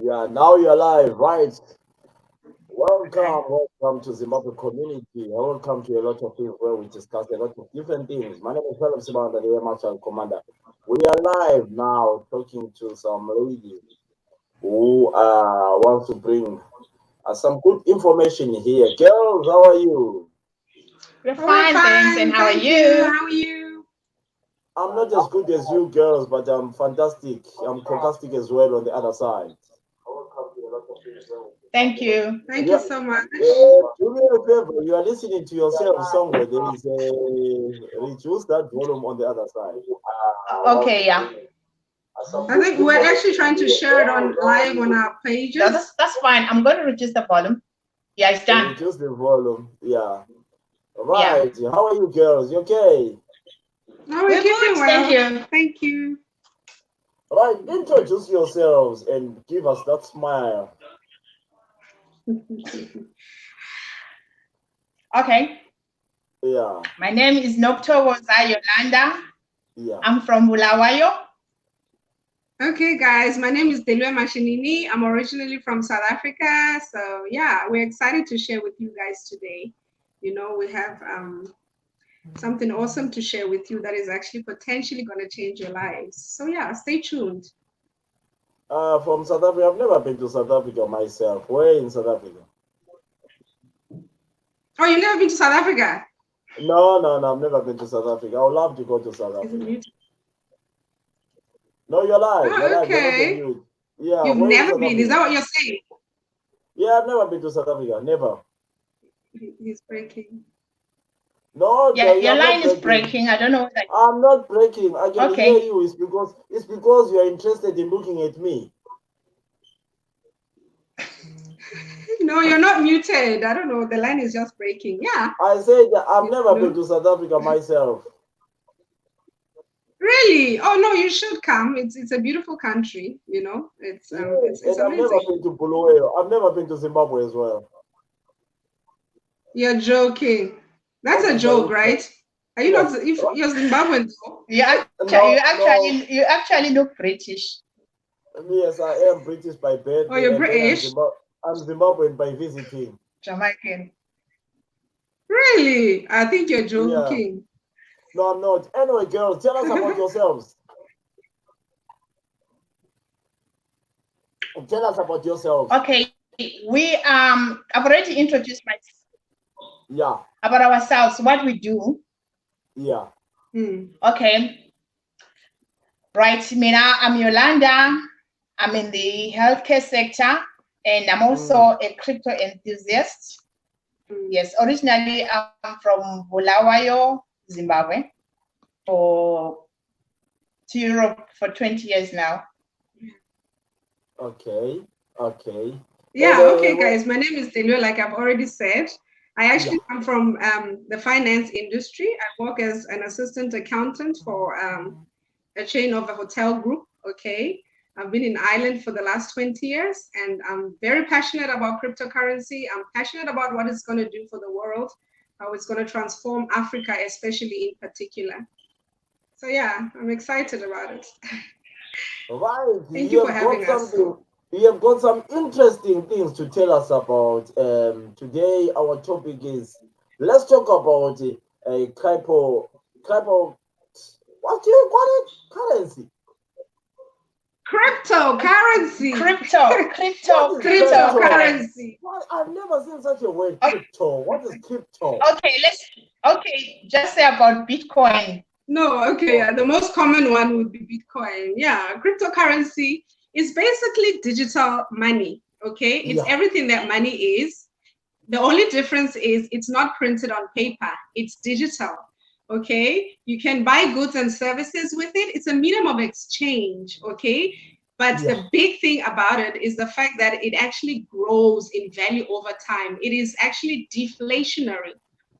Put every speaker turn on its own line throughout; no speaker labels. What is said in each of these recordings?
Yeah, now you're live, right? Welcome to Zimbabwe community. Welcome to a lot of things where we discuss a lot of different things. My name is Philip Simanda, the Air Marshal Commander. We are live now talking to some lady who wants to bring some good information here. Girls, how are you?
We're
We're
fine, thanks. And
fine,
how are
thank you.
you?
How are you?
I'm not as good as you girls, but I'm fantastic. I'm fantastic as well on the other side.
Thank you.
Thank
Yeah,
you so much.
do me a favor. You are listening to yourself somewhere. There is a reduce that volume on the other side.
Okay, yeah.
I think we're actually trying to share it on live on our
No,
pages.
that's fine. I'm going to reduce the volume. Yeah, it's done.
Reduce the volume. Yeah.
Yeah.
Right. How are you girls? You okay?
Oh, we're
We're good.
keeping
Thank
well.
you.
Thank you.
Right. Introduce yourselves and give us that smile.
Okay.
Yeah.
My name is Noktowoza Yolanda.
Yeah.
I'm from Bulawayo.
Okay, guys, my name is Delua Mashinini. I'm originally from South Africa. So, yeah, we're excited to share with you guys today. You know, we have something awesome to share with you that is actually potentially going to change your lives. So, yeah, stay tuned.
From South Africa. I've never been to South Africa myself. Where in South Africa?
Oh, you've never been to South Africa?
No. I've never been to South Africa. I would love to go to South
Is it
Africa.
mute?
No, you're live. You're
Oh,
live. You're not on
okay.
mute. Yeah.
You've
Where in
never
South
been. Is that
Africa?
what you're saying?
Yeah, I've never been to South Africa. Never.
He's breaking.
No,
Yeah, your
I'm not
line is
breaking.
breaking. I don't know.
I'm not breaking. I can hear
Okay.
you. It's because you are interested in looking at me.
No, you're not muted. I don't know. The line is just breaking. Yeah.
I said that I've
You
never been
know?
to South Africa myself.
Really? Oh no, you should come. It's a beautiful country, you know. It's
And I've never
amazing.
been to Bulawayo. I've never been to Zimbabwe as well.
You're joking. That's
What
a
is my
joke,
interest?
right? Are you
Yes.
not if you're Zimbabwean though?
No.
You actually look British.
Yes, I am British by
Oh,
birth,
you're
and then
British?
I'm Zimbabwean by visiting.
Jamaican.
Really? I think you're
Yeah.
joking.
No, I'm not. Anyway, girls, tell us about yourselves. Tell us about yourselves.
Okay. I've already introduced myself
Yeah.
about ourselves, what we do.
Yeah.
Okay. Right. Mina, I'm Yolanda. I'm in the healthcare sector and I'm also a crypto enthusiast. Yes, originally I'm from Bulawayo, Zimbabwe, for to Europe for 20 years now.
Okay. Okay.
Yeah, okay, guys. My name is Delio, like I've already said. I actually
Yeah.
come from the finance industry. I work as an assistant accountant for a chain of a hotel group. Okay. I've been in Ireland for the last 20 years and I'm very passionate about cryptocurrency. I'm passionate about what it's going to do for the world, how it's going to transform Africa, especially in particular. So, yeah, I'm excited about it.
Right.
Thank you
You
for
have got
having us.
something. You have got some interesting things to tell us about. Today, our topic is let's talk about a crypto. What do you call it? Currency.
Cryptocurrency.
What is crypto?
Cryptocurrency.
What? I've never seen such a word. Crypto. What is crypto?
Okay, just say about Bitcoin.
No, okay, the
Okay.
most common one would be Bitcoin. Yeah, cryptocurrency is basically digital money. Okay, it's
Yeah.
everything that money is. The only difference is it's not printed on paper, it's digital. Okay, you can buy goods and services with it. It's a medium of exchange. Okay, but
Yeah.
the big thing about it is the fact that it actually grows in value over time. It is actually deflationary,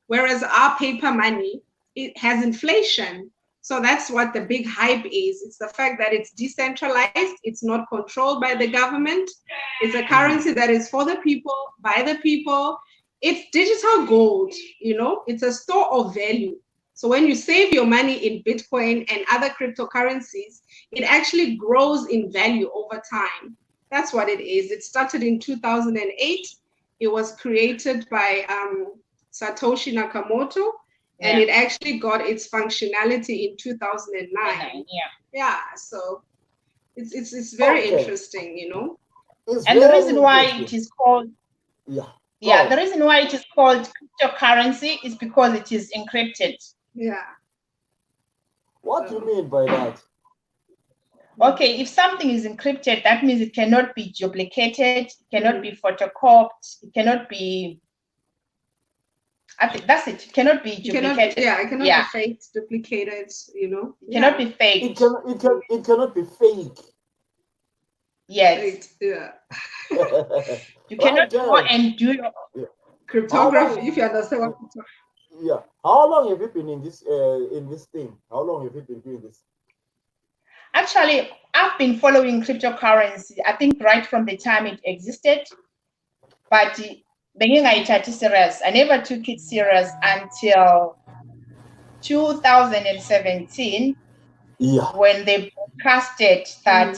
whereas our paper money, it has inflation. So that's what the big hype is. It's the fact that it's decentralized, it's not controlled by the government, it's a currency that is for the people, by the people. It's digital gold, you know, it's a store of value. So when you save your money in Bitcoin and other cryptocurrencies, it actually grows in value over time. That's what it is. It started in 2008. It was created by Satoshi Nakamoto, and it actually got its functionality in 2009. Yeah, so it's very interesting, you know.
And the reason why it is called the reason why it is called cryptocurrency is because it is encrypted.
Yeah.
What do you mean by that?
Okay, if something is encrypted, that means it cannot be duplicated, it cannot be photocopied, it cannot be. I think that's it. It cannot be duplicated.
It cannot be faked, duplicated. You know,
it cannot be faked.
It cannot be fake.
Yes.
Yeah.
You cannot go and do
cryptography if you understand what.
Yeah. How long have you been in this thing? How long have you been doing this?
Actually, I've been following cryptocurrency, I think right from the time it existed, but being serious, I never took it serious until 2017 when they broadcasted that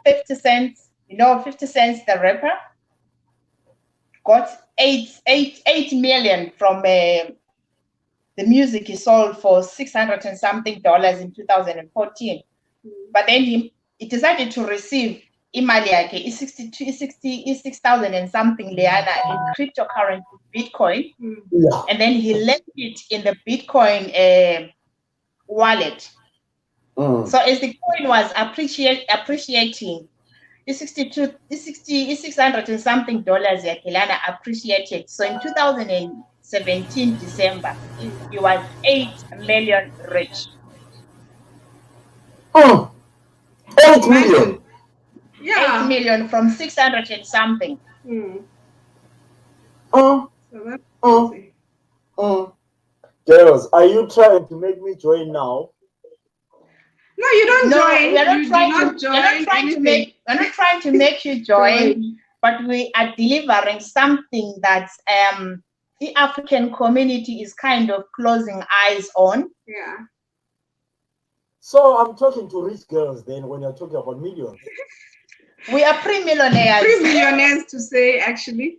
50 Cent, 50 Cent, the rapper, got 8 million from the music he sold for $600 and something in 2014. But then he decided to receive imali yakhe 6,000 and something Liana in cryptocurrency Bitcoin, and then he left it in the Bitcoin wallet. So as the coin was appreciating, the 600 and something yakhe Liana appreciated. So in 2017 December, he was 8 million rich.
8 million.
Yeah.
8 million from 600 and something.
Girls, are you trying to make me join now?
No, you don't join.
We're not trying to make you join, but we are delivering something that the African community is kind of closing eyes on.
Yeah.
So I'm talking to rich girls then when you're talking about millions.
We are pre-millionaires.
Pre-millionaires to say, actually.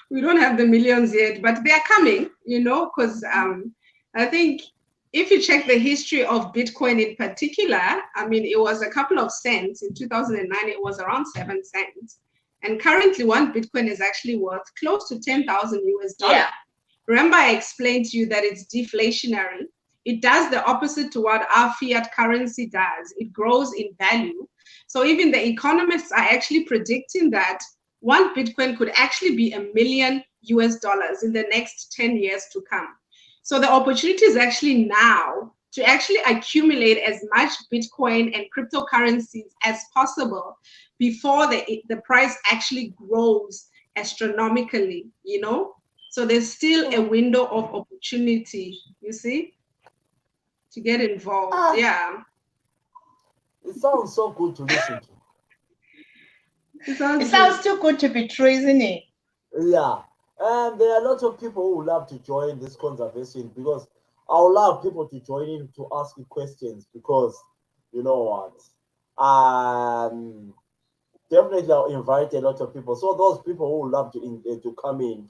We don't have the millions yet, but they are coming, because I think if you check the history of Bitcoin in particular, I mean, it was a couple of cents. In 2009, it was around 7 cents. And currently, one Bitcoin is actually worth close to 10,000 US dollars. Yeah. Remember, I explained to you that it's deflationary. It does the opposite to what our fiat currency does. It grows in value. So even the economists are actually predicting that one Bitcoin could actually be $1 million US in the next 10 years to come. So the opportunity is actually now to actually accumulate as much Bitcoin and cryptocurrencies as possible before the price actually grows astronomically, So there's still a window of opportunity, you see, to get involved. Yeah.
It sounds so good to listen to.
It sounds too good to be true, isn't it?
Yeah. And there are lots of people who love to join this conversation because I would love people to join in to ask you questions because you know what? Definitely I'll invite a lot of people. So those people who would love to come in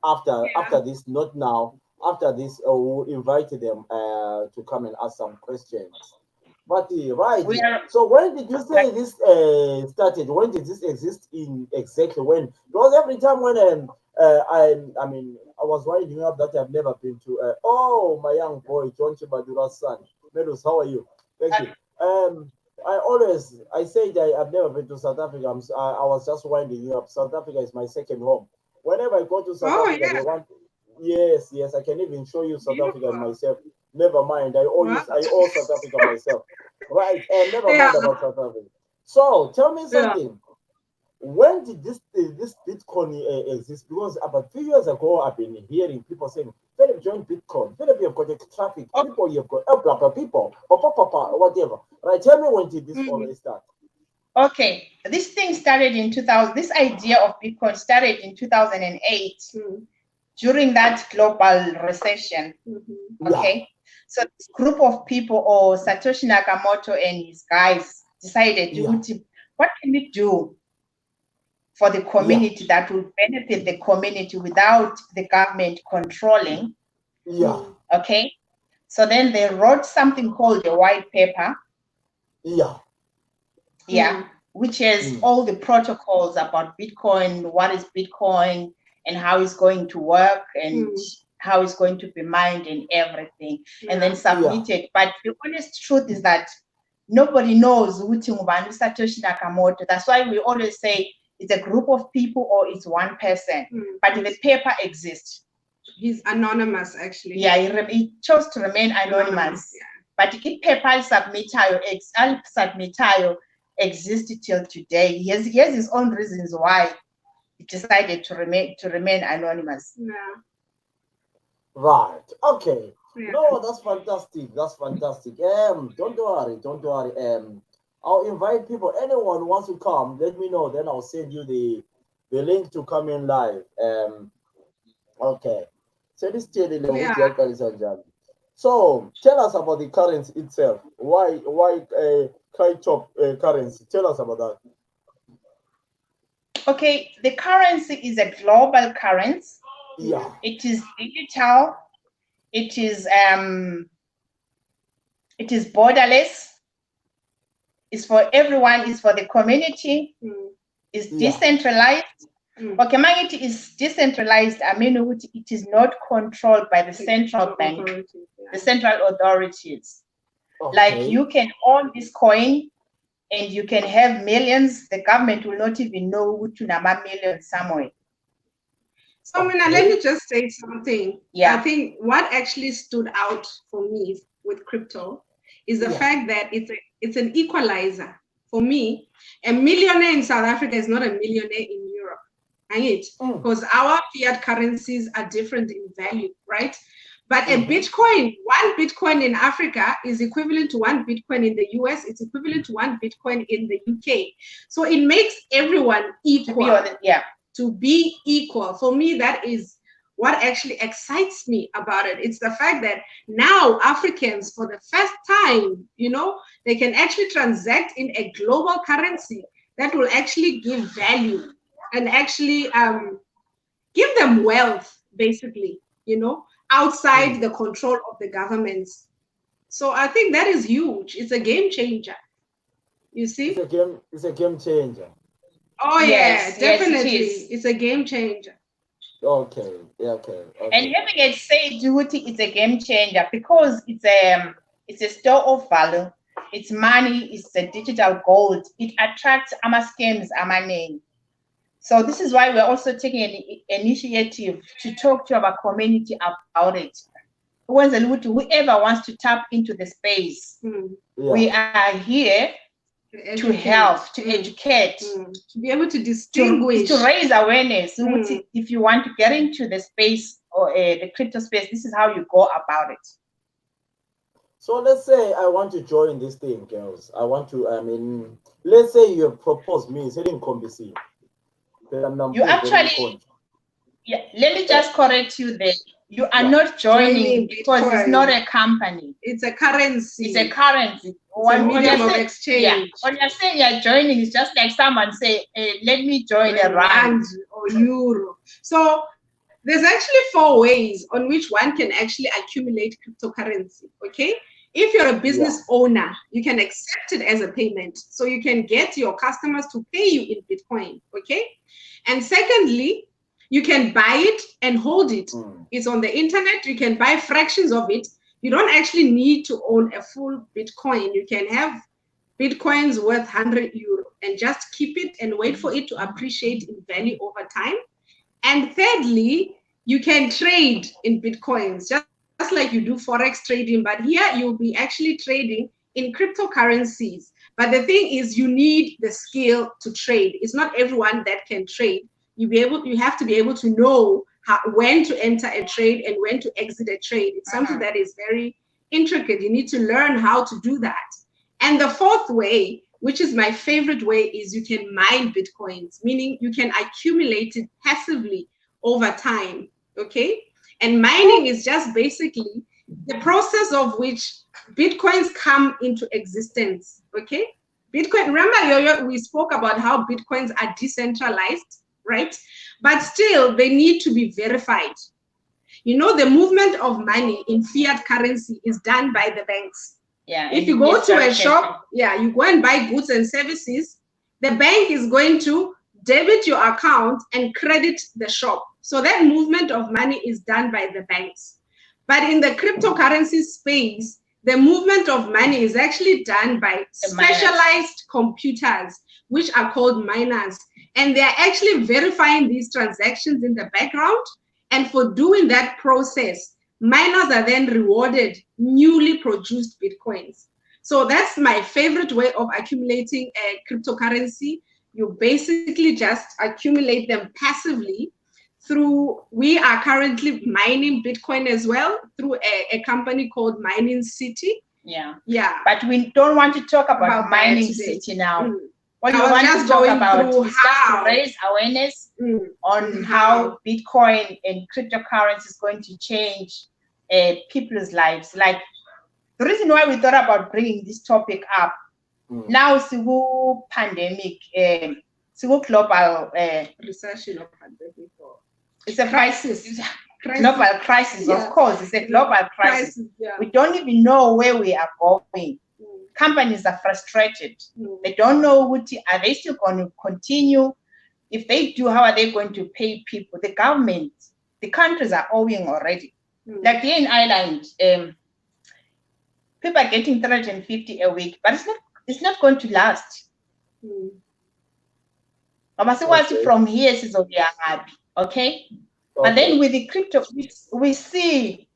after this, not now, after this, we'll invite them to come and ask some questions. But right, so when did you say this started? When did this exist in exactly when? Because every time when I mean I was winding up that I've never been to my young boy John Chibadura's son. Medus, how are you? Thank you. I said I've never been to South Africa. I was just winding you up. South Africa is my second home. Whenever I go to South Africa, they want. Yes, I can even show you South Africa myself. Never mind. I owe South Africa myself. Right, and never mind about South Africa. So tell me something. When did this Bitcoin exist? Because about 3 years ago, I've been hearing people saying, Philip, join Bitcoin. Philip, you've got traffic. People, you've got blah, blah, people, whatever. Right, tell me when did this all start?
Okay, this thing started in 2000. This idea of Bitcoin started in 2008 during that global recession. Okay, so this group of people, or Satoshi Nakamoto and his guys, decided to what can we do for the community that will benefit the community without the government controlling?
Yeah.
Okay. So then they wrote something called a white paper.
Yeah.
Yeah. Which has all the protocols about Bitcoin, what is Bitcoin, and how it's going to work, and how it's going to be mined and everything, and then submitted. But the honest truth is that nobody knows Satoshi Nakamoto. That's why we always say it's a group of people or it's one person. But the paper exists.
He's anonymous, actually.
Yeah, he chose to remain anonymous. But the paper submitayo exists till today. He has his own reasons why he decided to remain anonymous.
Right. Okay. No, that's fantastic. That's fantastic. Don't worry. I'll invite people. Anyone who wants to come, let me know. Then I'll send you the link to come in live. Okay. So this So tell us about the currency itself. Why currency? Tell us about that.
Okay, the currency is a global currency.
Yeah.
It is digital. It is borderless. It's for everyone. It's for the community. It's decentralized. Okay, Magnet is decentralized. I mean, it is not controlled by the central bank, the central authorities.
Okay.
Like you can own this coin and you can have millions. The government will not even know who to number millions somewhere.
So, Mina, let me just say something.
Yeah.
I think what actually stood out for me with crypto is the fact that it's an equalizer. For me, a millionaire in South Africa is not a millionaire in Europe. Because our fiat currencies are different in value, right? But a Bitcoin, one Bitcoin in Africa is equivalent to one Bitcoin in the US. It's equivalent to one Bitcoin in the UK. So it makes everyone equal. To be equal. For me, that is what actually excites me about it. It's the fact that now Africans, for the first time, they can actually transact in a global currency that will actually give value and actually give them wealth, basically, outside the control of the governments. So I think that is huge. It's a game changer. You see?
It's a game changer.
Oh yes, definitely. Yes, it's a game changer.
Okay.
And having it said, it's a game changer because it's a store of value. It's money. It's a digital gold. It attracts scams, money. So this is why we're also taking an initiative to talk to our community about it. Whoever wants to tap into the space, we are here to help, to educate,
to be able to distinguish,
to raise awareness. If you want to get into the space or the crypto space, this is how you go about it.
So let's say I want to join this thing, girls. Let's say you propose me, setting CombiC.
You actually, let me just correct you there. You are not joining because it's not a company.
It's a currency.
It's a currency.
It's a medium of exchange.
Yeah. When you're saying you're joining, it's just like someone say, let me join a rand
or euro. So there's actually 4 ways on which one can actually accumulate cryptocurrency, okay? If you're a business owner, you can accept it as a payment. So you can get your customers to pay you in Bitcoin, okay? And secondly, you can buy it and hold it. It's on the internet. You can buy fractions of it. You don't actually need to own a full Bitcoin. You can have Bitcoins worth 100 euro and just keep it and wait for it to appreciate in value over time. And thirdly, you can trade in Bitcoins, just like you do Forex trading. But here you'll be actually trading in cryptocurrencies. But the thing is, you need the skill to trade. It's not everyone that can trade. You have to be able to know when to enter a trade and when to exit a trade. It's something that is very intricate. You need to learn how to do that. And the 4th way, which is my favorite way, is you can mine Bitcoins, meaning you can accumulate it passively over time, okay? And mining is just basically the process of which Bitcoins come into existence, okay? Bitcoin, remember, we spoke about how Bitcoins are decentralized, right? But still, they need to be verified. You know, the movement of money in fiat currency is done by the banks.
Yeah.
If you go to a shop, you go and buy goods and services, the bank is going to debit your account and credit the shop. So that movement of money is done by the banks. But in the cryptocurrency space, the movement of money is actually done by specialized computers, which are called miners. And they're actually verifying these transactions in the background. And for doing that process, miners are then rewarded newly produced Bitcoins. So that's my favorite way of accumulating a cryptocurrency. You basically just accumulate them passively through, we are currently mining Bitcoin as well through a company called Mining City.
Yeah.
Yeah.
But we don't want to talk about Mining City now. What you want to talk about is just to raise awareness on how Bitcoin and cryptocurrency is going to change people's lives. Like, the reason why we thought about bringing this topic up, now, Sigu pandemic, Sigu global
recession or pandemic, or
it's a crisis. Global crisis, of course, it's a global crisis. We don't even know where we are going. Companies are frustrated. They don't know are they still going to continue? If they do, how are they going to pay people? The government, the countries are owing already. Like here in Ireland, people are getting 350 a week, but it's not going to last. From here, okay? But then with the crypto, we see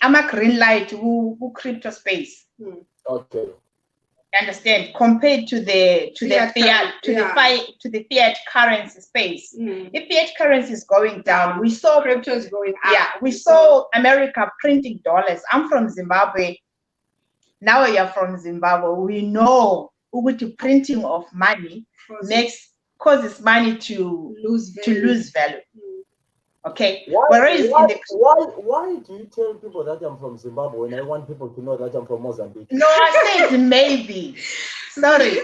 I'm a green light who crypto space.
Okay.
Understand? Compared to the fiat currency space. If fiat currency is going down, we saw
crypto is going up.
Yeah, we saw America printing dollars. I'm from Zimbabwe. Now you're from Zimbabwe. We know the printing of money causes money to lose value. Okay.
Why do you tell people that I'm from Zimbabwe when I want people to know that I'm from Mozambique?
No, I said maybe. Sorry.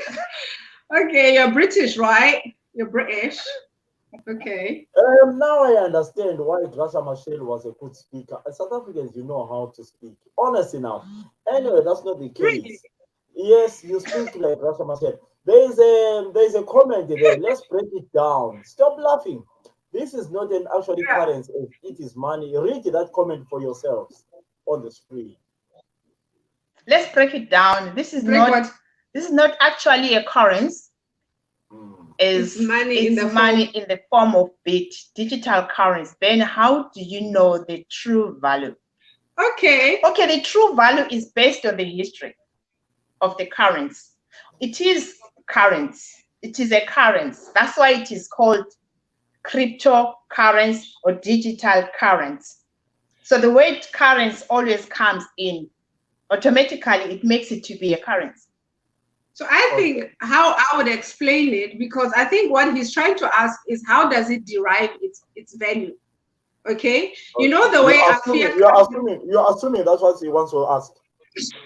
Okay, you're British, right? You're British. Okay.
Now I understand why Graça Machel was a good speaker. South Africans, you know how to speak. Honest enough. Anyway, that's not the case. Really? Yes, you speak like Graça Machel. There's a comment there. Let's break it down. Stop laughing. This is not an actual currency. It is money. Read that comment for yourselves on the screen.
Let's break it down. This is not actually a currency. It's money in the form of digital currency. Then how do you know the true value?
Okay.
The true value is based on the history of the currency. It is currency. It is a currency. That's why it is called cryptocurrency or digital currency. So the word currency always comes in automatically. It makes it to be a currency.
So I think how I would explain it, because I think what he's trying to ask is how does it derive its value? Okay, you know the way
you're assuming that's what he wants to ask.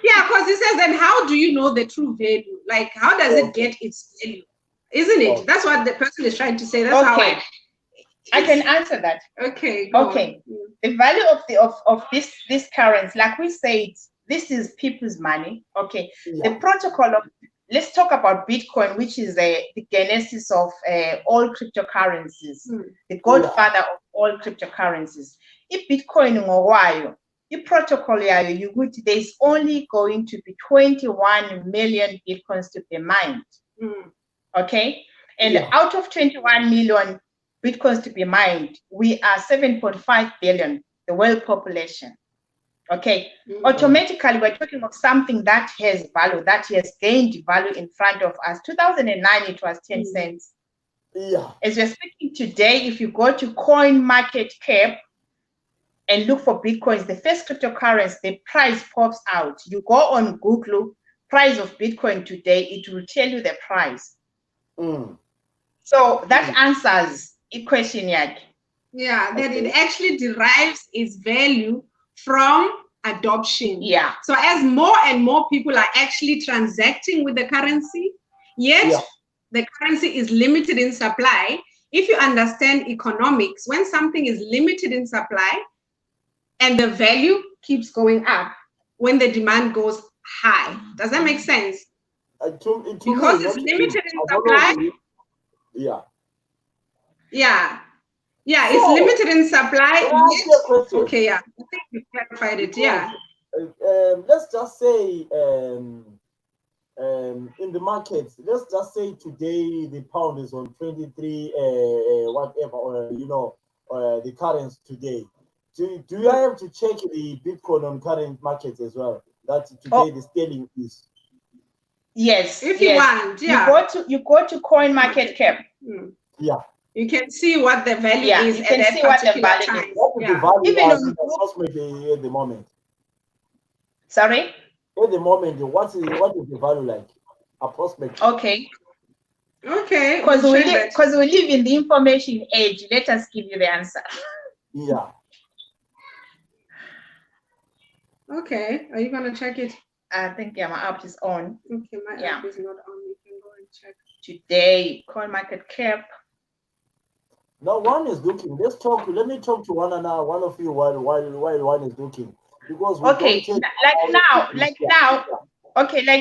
Yeah, because he says, then how do you know the true value? Like, how does it get its value? Isn't it? That's what the person is trying to say. That's how
I can answer that.
Okay.
The value of this currency, like we said, this is people's money. Okay. The protocol of, let's talk about Bitcoin, which is the genesis of all cryptocurrencies, the godfather of all cryptocurrencies. If Bitcoin ngokwayo, the protocol yayo yukuthi there's only going to be 21 million Bitcoins to be mined. Okay. And out of 21 million Bitcoins to be mined, we are 7.5 billion, the world population. Okay. Automatically, we're talking of something that has value, that has gained value in front of us. 2009, it was 10 cents.
Yeah.
As we're speaking today, if you go to CoinMarketCap and look for Bitcoins, the first cryptocurrency, the price pops out. You go on Google, price of Bitcoin today, it will tell you the price. So that answers the question, Yak.
Yeah, that it actually derives its value from adoption.
Yeah.
So as more and more people are actually transacting with the currency, yet the currency is limited in supply. If you understand economics, when something is limited in supply and the value keeps going up when the demand goes high. Does that make sense? Because it's limited in supply.
Yeah.
Yeah. Yeah, it's limited in supply. Okay, yeah. I think you clarified it. Yeah.
Let's just say in the markets, let's just say today the pound is on 23 whatever, the currency today. Do you have to check the Bitcoin on current markets as well? That today the sterling is.
Yes.
If you want,
yeah. You go to CoinMarketCap.
Yeah.
You can see what the value is
you can
at
see
that
what the
particular
value
time.
is.
What is the value approximately at the moment?
Sorry?
At the moment, what is the value like? Approximately.
Okay.
Okay.
Because we live in the information age. Let us give you the answer.
Yeah.
Okay. Are you gonna check it?
I think my app is on.
Okay, my app is not on. You can go and check.
Today, CoinMarketCap.
Now one is looking. Let me talk to one of you while one is looking. Because
like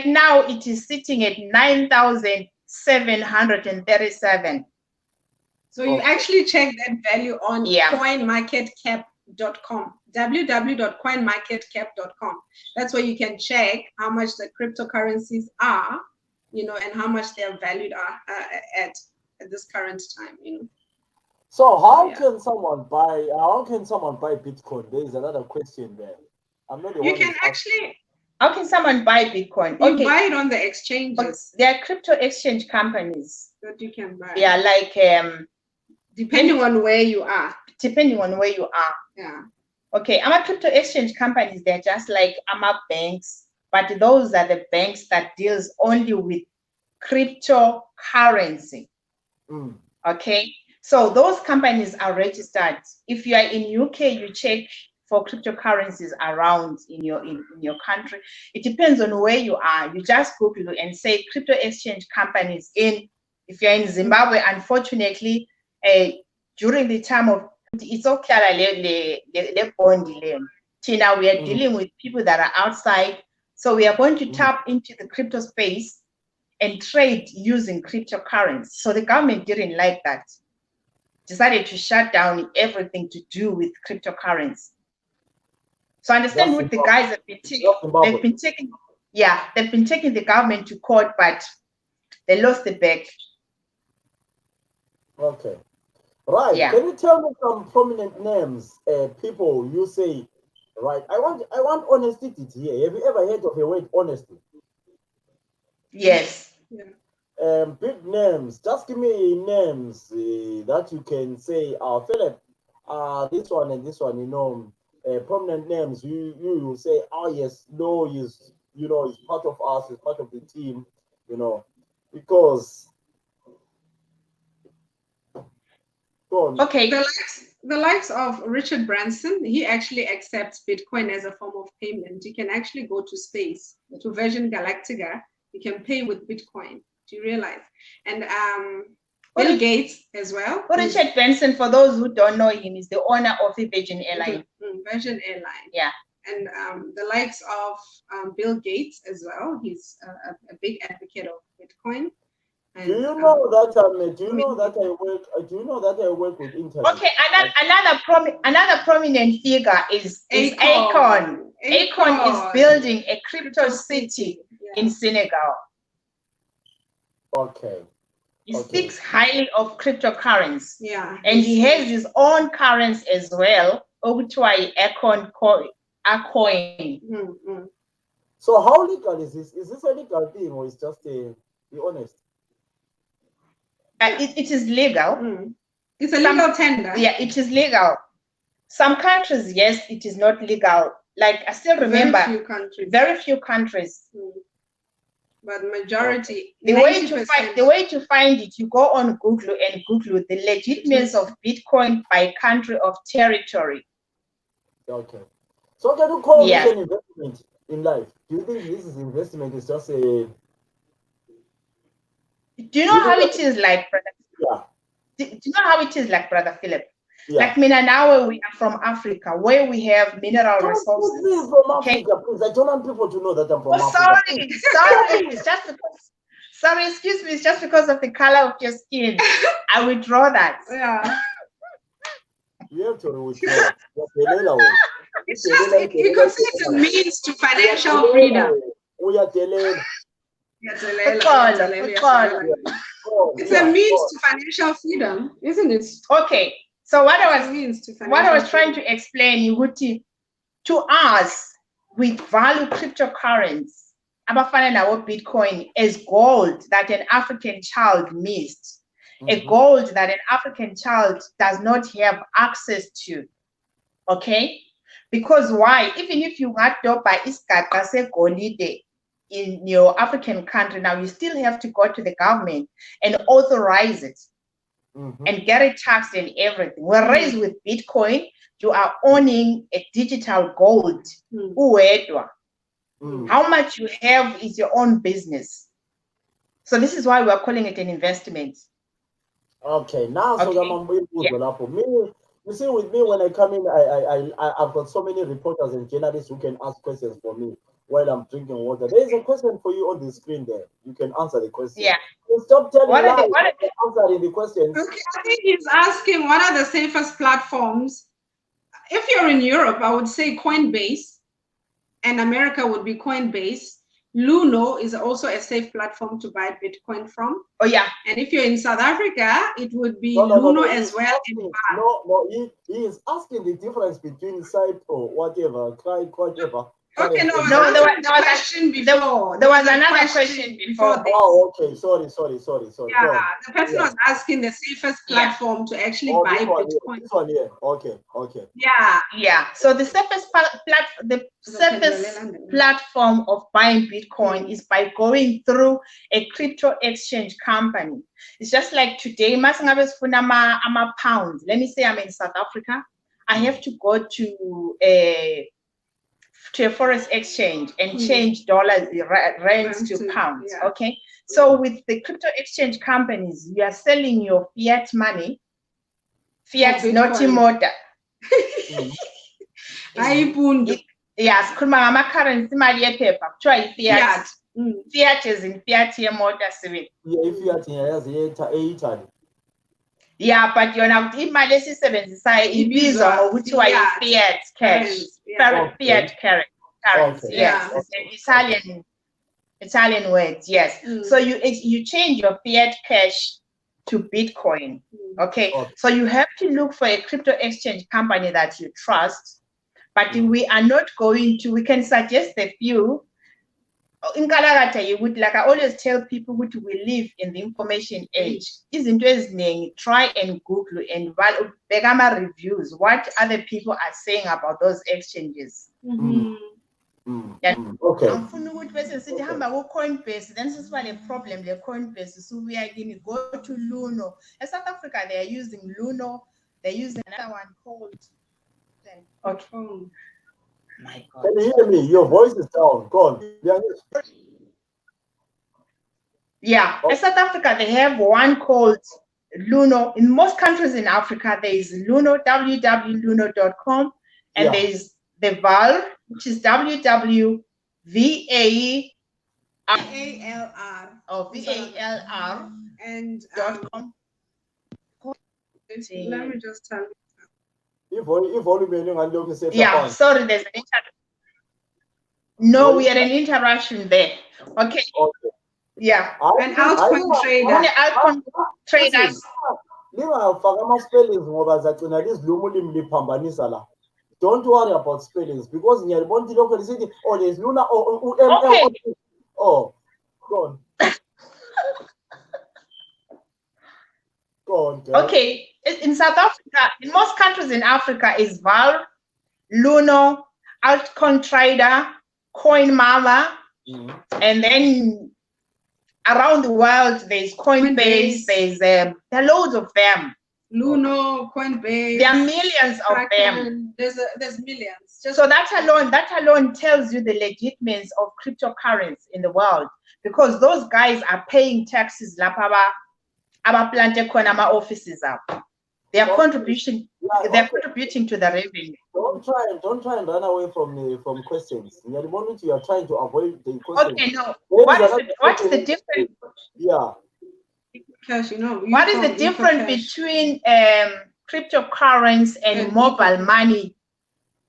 now it is sitting at 9,737.
So you actually check that value on coinmarketcap.com, www.coinmarketcap.com. That's where you can check how much the cryptocurrencies are, and how much they are valued at this current time,
So how can someone buy Bitcoin? There is another question there. I'm not the
you
one.
can actually.
How can someone buy Bitcoin?
You buy it on the exchanges.
There are crypto exchange companies
that you can buy.
Yeah, like
depending on where you are.
Yeah. Okay, I'm a crypto exchange companies. They're just like banks, but those are the banks that deals only with cryptocurrency. Okay. So those companies are registered. If you are in UK, you check for cryptocurrencies around in your country. It depends on where you are. You just Google and say crypto exchange companies if you're in Zimbabwe, unfortunately, during the time of it's okay, Tina, we are dealing with people that are outside. So we are going to tap into the crypto space and trade using cryptocurrency. So the government didn't like that. Decided to shut down everything to do with cryptocurrency. So I understand what the guys have been taking. They've been taking the government to court, but they lost the bet.
Okay. Right. Yeah. Can you tell me some prominent names, people you say, right? I want honesty here. Have you ever heard of the word honesty?
Yes.
Yeah.
Big names. Just give me names that you can say, Philip, this one and this one, prominent names. You will say, yes, no, he's part of us, he's part of the team, because.
Okay. The likes of Richard Branson, he actually accepts Bitcoin as a form of payment. You can actually go to space, to Virgin Galactica. You can pay with Bitcoin. Do you realize? And Bill Gates as well.
Richard Branson, for those who don't know him, is the owner of the Virgin Airline.
Virgin Airline.
Yeah.
And the likes of Bill Gates as well. He's a big advocate of Bitcoin. And,
do you know that I work with internet?
Okay, another prominent figure is Akon. Akon is building a crypto city in Senegal.
Okay.
He speaks highly of cryptocurrency.
Yeah.
And he has his own currency as well, Akon coin.
So how legal is this? Is this a legal thing or is just be honest?
It is legal.
It's a legal tender.
Yeah, it is legal. Some countries, yes, it is not legal. Like I still remember very few countries.
But majority.
The way to find it, you go on Google and Google the legitimacy of Bitcoin by country of territory.
Okay. So can you call this an investment in life? Do you think this is investment? Is just a...
Do you know how it is like, brother?
Yeah.
Do you know how it is like, Brother Philip?
Yeah.
Like Mina, now we are from Africa, where we have mineral resources.
Please, from Africa, please. I don't want people to know that I'm from Africa.
Sorry, it's just because. Sorry, excuse me. It's just because of the color of your skin. I withdraw that.
Yeah.
You have to withdraw.
It's just, you could say it's a means to financial freedom. It's a means to financial freedom, isn't it?
Okay. So what I was trying to explain, Yuguti, to us, we value cryptocurrency, our Bitcoin, as gold that an African child missed, a gold that an African child does not have access to. Okay? Because why? Even if you got to buy iskata golide in your African country, now you still have to go to the government and authorize it and get it taxed and everything. Whereas with Bitcoin, you are owning a digital gold. How much you have is your own business. So this is why we are calling it an investment.
Okay, now so for me, you see, with me when I come in, I've got so many reporters and journalists who can ask questions for me while I'm drinking water. There is a question for you on the screen there. You can answer the question.
Yeah.
Stop telling lies. Answering the questions.
Okay, I think he's asking what are the safest platforms. If you're in Europe, I would say Coinbase, and America would be Coinbase. Luno is also a safe platform to buy Bitcoin from.
Oh yeah.
And if you're in South Africa, it would be Luno as well.
He is asking the difference between Cypro, whatever, whatever.
Okay, there was another question before.
There was another question before this.
Oh, okay. Sorry.
Yeah, the person was asking the safest platform to actually buy Bitcoin.
This one here. Okay.
Yeah.
So the safest platform of buying Bitcoin is by going through a crypto exchange company. It's just like today, I'm a pound. Let me say I'm in South Africa. I have to go to a forex exchange and change dollars, rands to pounds. Yeah. Okay. So with the crypto exchange companies, you are selling your fiat money. Fiat not immortal. Yes, currency money paper. Try fiat. Fiat is in fiat immortal civil. Yeah, but you're not imali sisebenzisa ibizwa ngokuthiwa fiat cash. Fiat currency. Yes, it's an Italian word. Yes. So you change your fiat cash to Bitcoin. Okay. So you have to look for a crypto exchange company that you trust, but we are not going to. We can suggest a few. In Kalagata, you would, like I always tell people, we live in the information age. Isn't it? Try and Google and Begama reviews. What other people are saying about those exchanges.
Okay.
Coinbase. Then this is why the problem. The Coinbase. So we are going to go to Luno. In South Africa, they are using Luno. They're using another one called. Okay. My God.
Can you hear me? Your voice is down. Go on.
Yeah. In South Africa, they have one called Luno. In most countries in Africa, there is Luno, www.luno.com, and there is the VAL, which is www.valr. Oh, VALR.
And
.com.
Let me just tell you.
Yeah, sorry, there's an interruption. No, we had an interruption there. Okay. Yeah.
An altcoin trader.
Only altcoin traders.
Don't worry about spellings because in your body local city, there's Luna or
okay.
Oh, go on. Go on.
Okay. In South Africa, in most countries in Africa, is VAL, Luno, Altcoin Trader, Coin Mama, and then around the world there's Coinbase. There are loads of them.
Luno, Coinbase.
There are millions of them.
There's millions.
So that alone tells you the legitimacy of cryptocurrency in the world, because those guys are paying taxes offices up. They are contributing to the revenue.
Don't try and run away from questions. You are trying to avoid the questions.
Okay, no. What's the difference?
Yeah.
Because
what is the difference between cryptocurrency and mobile money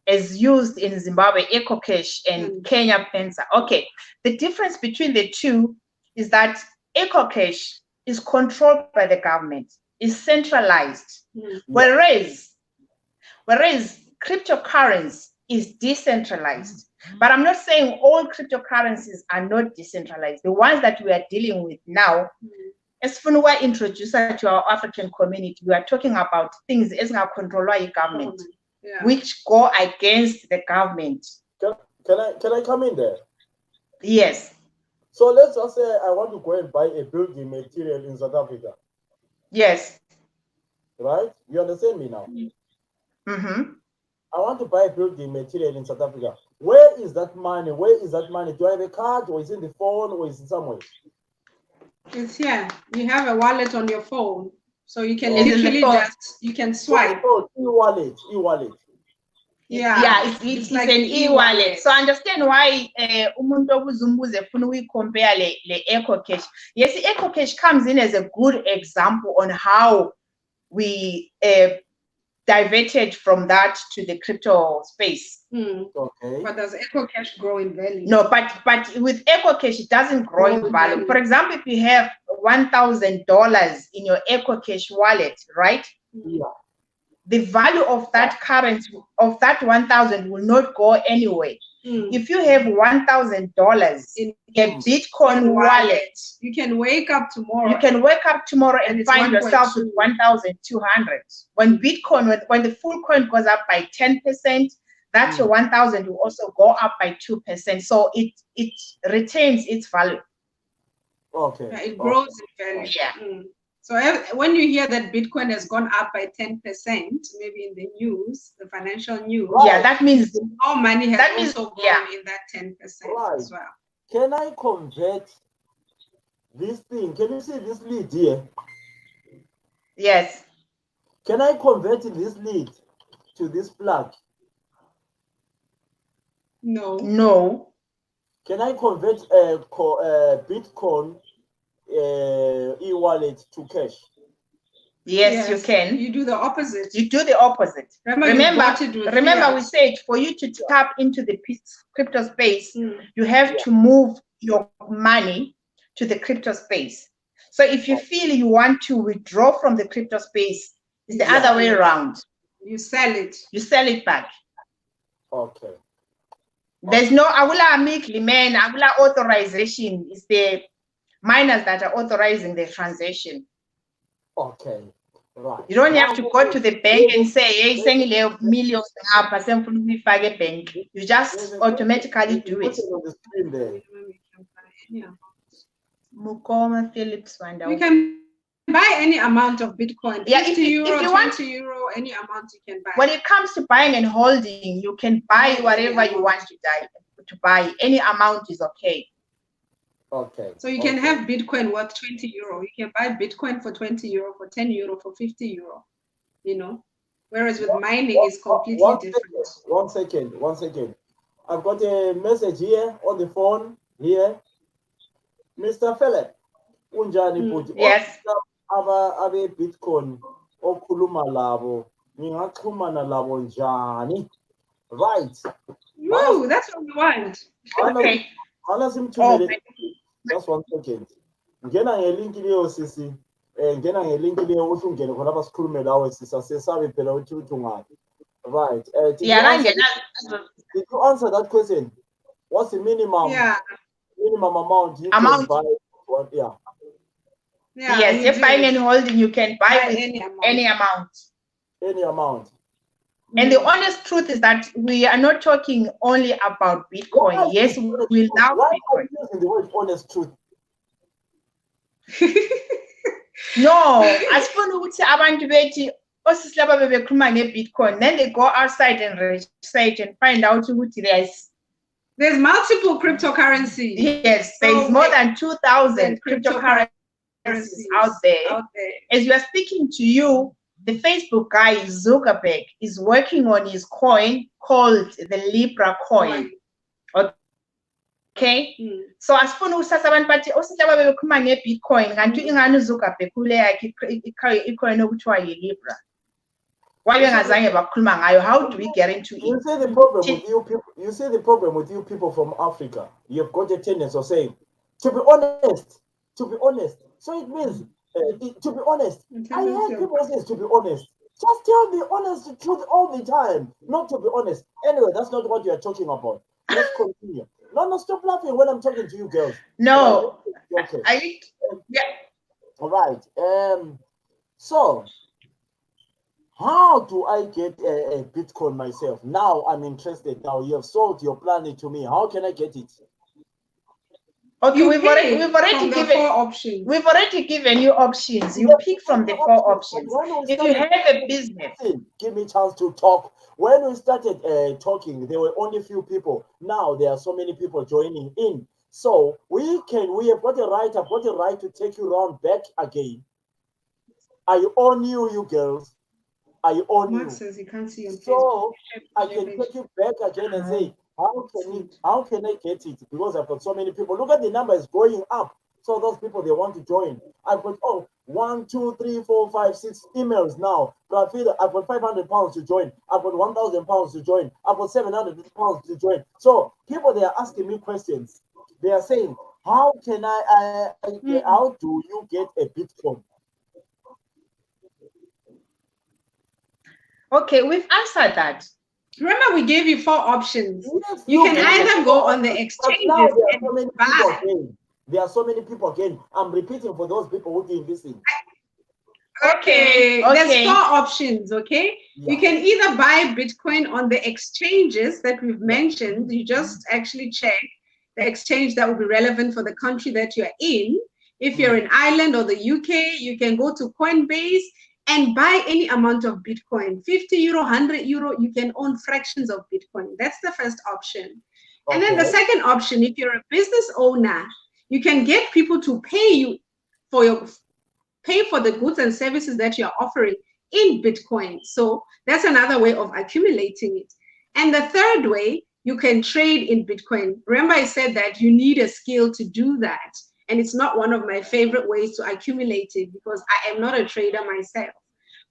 as used in Zimbabwe, EcoCash and Kenya Pensa? Okay, the difference between the two is that EcoCash is controlled by the government, is centralized, whereas cryptocurrency is decentralized. But I'm not saying all cryptocurrencies are not decentralized. The ones that we are dealing with now, as Funua introduced to our African community, we are talking about things as controlled by government, which go against the government.
Can I come in there?
Yes.
So let's just say I want to go and buy a building material in South Africa.
Yes.
Right? You understand me now?
Mm-hmm.
I want to buy a building material in South Africa. Where is that money? Where is that money? Do I have a card, or is it in the phone, or is it somewhere?
It's here. You have a wallet on your phone, so you can literally you can swipe.
Oh, e-wallet.
Yeah, it's like an e-wallet. So understand why umuntu obuzumbuze funa uyicompare le EcoCash. Yes, EcoCash comes in as a good example on how we diverted from that to the crypto space.
Okay.
But does EcoCash grow in value?
No, but with EcoCash it doesn't grow in value. For example, if you have $1,000 in your EcoCash wallet, right?
Yeah.
The value of that currency, of that 1,000, will not go anywhere. If you have $1,000 in a Bitcoin wallet,
you can wake up tomorrow.
You can wake up tomorrow and find yourself with 1,200. When Bitcoin, when the full coin goes up by 10%, that your 1,000 will also go up by 2%. So it retains its value.
Okay.
Yeah, it grows in value.
Yeah.
So when you hear that Bitcoin has gone up by 10%, maybe in the news, the financial news,
yeah, that means
more money has also grown in that 10% as well.
Can I convert this thing? Can you see this lead here?
Yes.
Can I convert this lead to this plug?
No.
No.
Can I convert Bitcoin e-wallet to cash?
Yes, you can.
You do the opposite.
You do the opposite. Remember we said for you to tap into the crypto space, you have to move your money to the crypto space. So if you feel you want to withdraw from the crypto space, it's the other way around.
You sell it.
You sell it back.
Okay.
There's no Agula authorization. It's the miners that are authorizing the transaction.
Okay, right.
You don't have to go to the bank and say, hey, send me millions bank. You just automatically do it. Mukoma Phillips Wanda.
You can buy any amount of Bitcoin.
Yeah,
50 euro,
if you
20
want
euro, any amount you can buy.
When it comes to buying and holding, you can buy whatever you want to buy. Any amount is okay.
Okay.
So you can have Bitcoin worth 20 euro. You can buy Bitcoin for 20 euro, for 10 euro, for 50 euro, you know. Whereas with mining, it's completely different.
One second. I've got a message here on the phone here. Mr. Philip, unjani
yes.
Abe Bitcoin okhuluma labo ngingaxhumana labo njani? Right.
Woo, that's what we want.
Okay.
Just 1 second. Ngena ngelink leyo sisi. Ngena ngelink leyo uthi ungene khona basikhulume lawe sisa sesabe phela uthi ungaphi. Right. Did you answer that question? What's the minimum?
Yeah.
Minimum amount you can buy? What? Yeah.
Yes, if buying and holding, you can buy with any amount.
Any amount.
And the honest truth is that we are not talking only about Bitcoin. Yes, we love Bitcoin.
The word honest truth.
No, asifuna ukuthi abantu bethi Bitcoin, then they go outside and research and find out who
there's multiple cryptocurrencies.
Yes, there's more than 2,000 cryptocurrencies out there. As we are speaking to you, the Facebook guy Zuckerberg is working on his coin called the Libra coin. Okay, so asifuna usasa abantu bathi osihlaba bebekhuluma ngeBitcoin kanti ingane uZuckerberg kule yakhe icoin okuthiwa yiLibra. Why bengazange bakhuluma ngayo? How do we get into it?
You see the problem with you people. You see the problem with you people from Africa. You've got a tendency of saying, to be honest. So it means to be honest. I hear people say to be honest. Just tell the honest truth all the time. Not to be honest. Anyway, that's not what you are talking about. Let's continue. No, stop laughing when I'm talking to you girls.
No.
Okay. All right. So how do I get a Bitcoin myself? Now I'm interested. Now you have sold your planet to me. How can I get it?
Okay, we've already given
4 options.
We've already given you options. You pick from the 4 options. If you have a business,
give me a chance to talk. When we started talking, there were only few people. Now there are so many people joining in. So we have got a right. I've got a right to take you round back again. I own you girls. I own
Mark
you.
says he can't see
so I can take you back again and say, how can I get it? Because I've got so many people. Look at the numbers going up. So those people, they want to join. I've got 1, 2, 3, 4, 5, 6 emails now. I've got £500 to join. I've got £1,000 to join. I've got £700 to join. So people, they are asking me questions. They are saying, how can how do you get a Bitcoin?
Okay, we've answered that.
Remember, we gave you 4 options.
Yes,
you can either go on the exchanges and buy.
There are so many people again. I'm repeating for those people who didn't listen.
Okay. There's 4 options, okay?
Yeah.
You can either buy Bitcoin on the exchanges that we've mentioned. You just actually check the exchange that will be relevant for the country that you're in. If you're in Ireland or the UK, you can go to Coinbase and buy any amount of Bitcoin, 50 euro, 100 euro, you can own fractions of Bitcoin. That's the first option. Okay. And then the second option, if you're a business owner, you can get people to pay you pay for the goods and services that you're offering in Bitcoin. So that's another way of accumulating it. And the third way, you can trade in Bitcoin. Remember, I said that you need a skill to do that. And it's not one of my favorite ways to accumulate it because I am not a trader myself.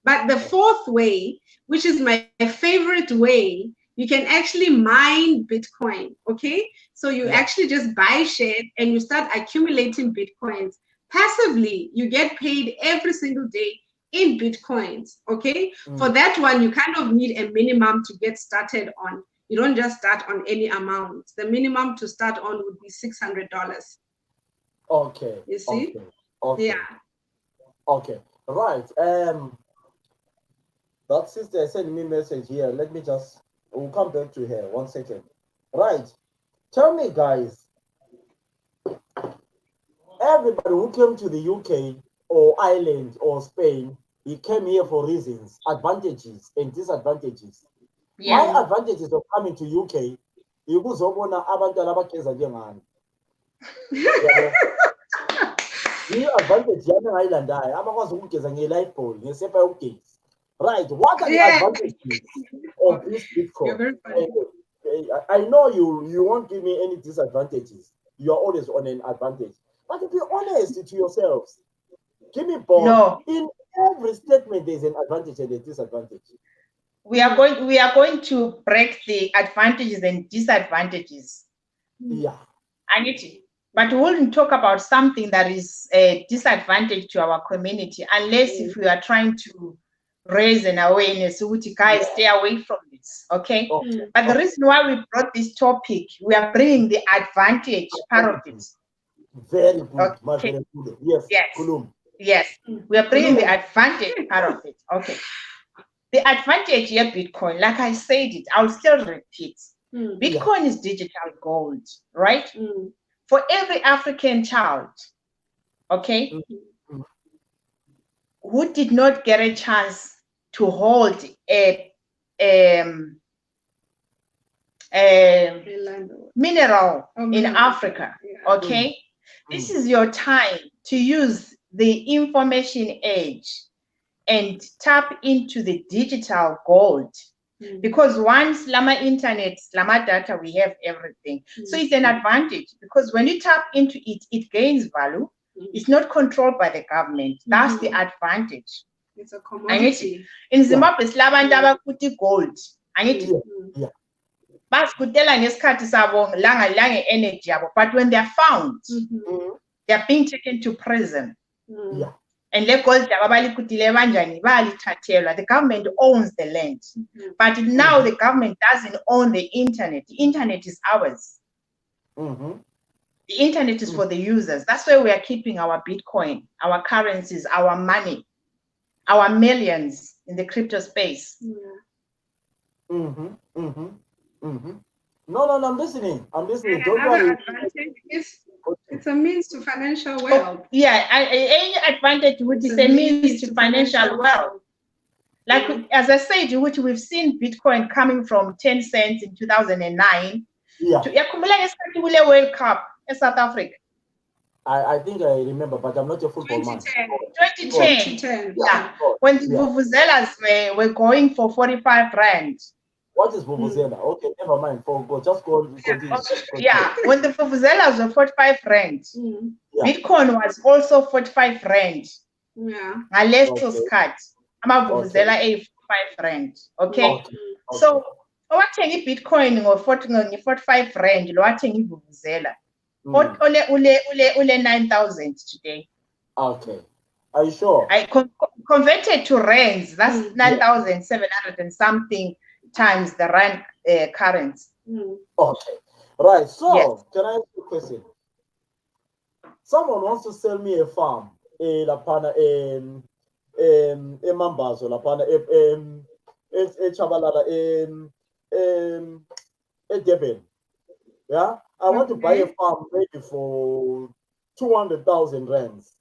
But the fourth way, which is my favorite way, you can actually mine Bitcoin, okay? So you actually just buy shares and you start accumulating Bitcoins. Passively, you get paid every single day in Bitcoins, okay? For that one, you kind of need a minimum to get started on. You don't just start on any amount. The minimum to start on would be $600.
Okay.
You see?
Okay.
Yeah.
Okay. Right. That sister sent me a message here. Let me we'll come back to her. 1 second. Right. Tell me, guys. Everybody who came to the UK or Ireland or Spain, he came here for reasons, advantages and disadvantages. Yeah. My advantages of coming to UK, yikuzobona abantwana abageza njengani. Advantage yami engayilandayo abakwazi ukugeza nge-lifeboy ngesepa yokugeza. Right, what are the advantages of this Bitcoin? I know you won't give me any disadvantages. You are always on an advantage. But be honest to yourselves. Give me both.
No.
In every statement, there's an advantage and a disadvantage.
We are going to break the advantages and disadvantages.
Yeah.
But we wouldn't talk about something that is a disadvantage to our community unless if we are trying to raise an awareness, guys, stay away from this, okay? But the reason why we brought this topic, we are bringing the advantage part of it.
Very good. Okay. Very good. Yes.
Yes. We are bringing the advantage part of it. Okay. The advantage here, Bitcoin, like I said it, I'll still repeat. Bitcoin is digital gold, right? For every African child, okay, who did not get a chance to hold a mineral in Africa, okay? This is your time to use the information age and tap into the digital gold. Because once Lama internet, Lama data, we have everything. So it's an advantage, because when you tap into it, it gains value. It's not controlled by the government. That's the advantage.
It's a commodity.
In Zimbabwe, Slabandaba kuti gold. But when they're found, they're being taken to prison. And the government owns the land. But now the government doesn't own the internet. The internet is ours. The internet is for the users. That's why we are keeping our Bitcoin, our currencies, our money, our millions in the crypto space.
No, I'm listening. Don't worry.
It's a means to financial wealth.
Any advantage which is a means to financial wealth. Like, as I said, which we've seen Bitcoin coming from 10 cents in 2009 to World Cup in South Africa.
I think I remember, but I'm not a football man.
2010. Yeah. When the Vuvuzelas were going for 45 rand.
What is Vuvuzela? Okay, never mind. Just go.
When the Vuvuzelas were 45 rand, Bitcoin was also 45 rand. Unless it was cut. I'm a Vuvuzela a 45 rand. Okay. So, what any Bitcoin or 45 rand? What any Vuvuzela? Ule 9,000 today.
Okay. Are you sure?
I converted to rands. That's 9,700 and something times the rand currency.
Okay. Right. So, can I ask you a question? Someone wants to sell me a farm. Lapana Mambazo, Lapana Chabalala, Deben. Yeah? I want to buy a farm maybe for 200,000 rands.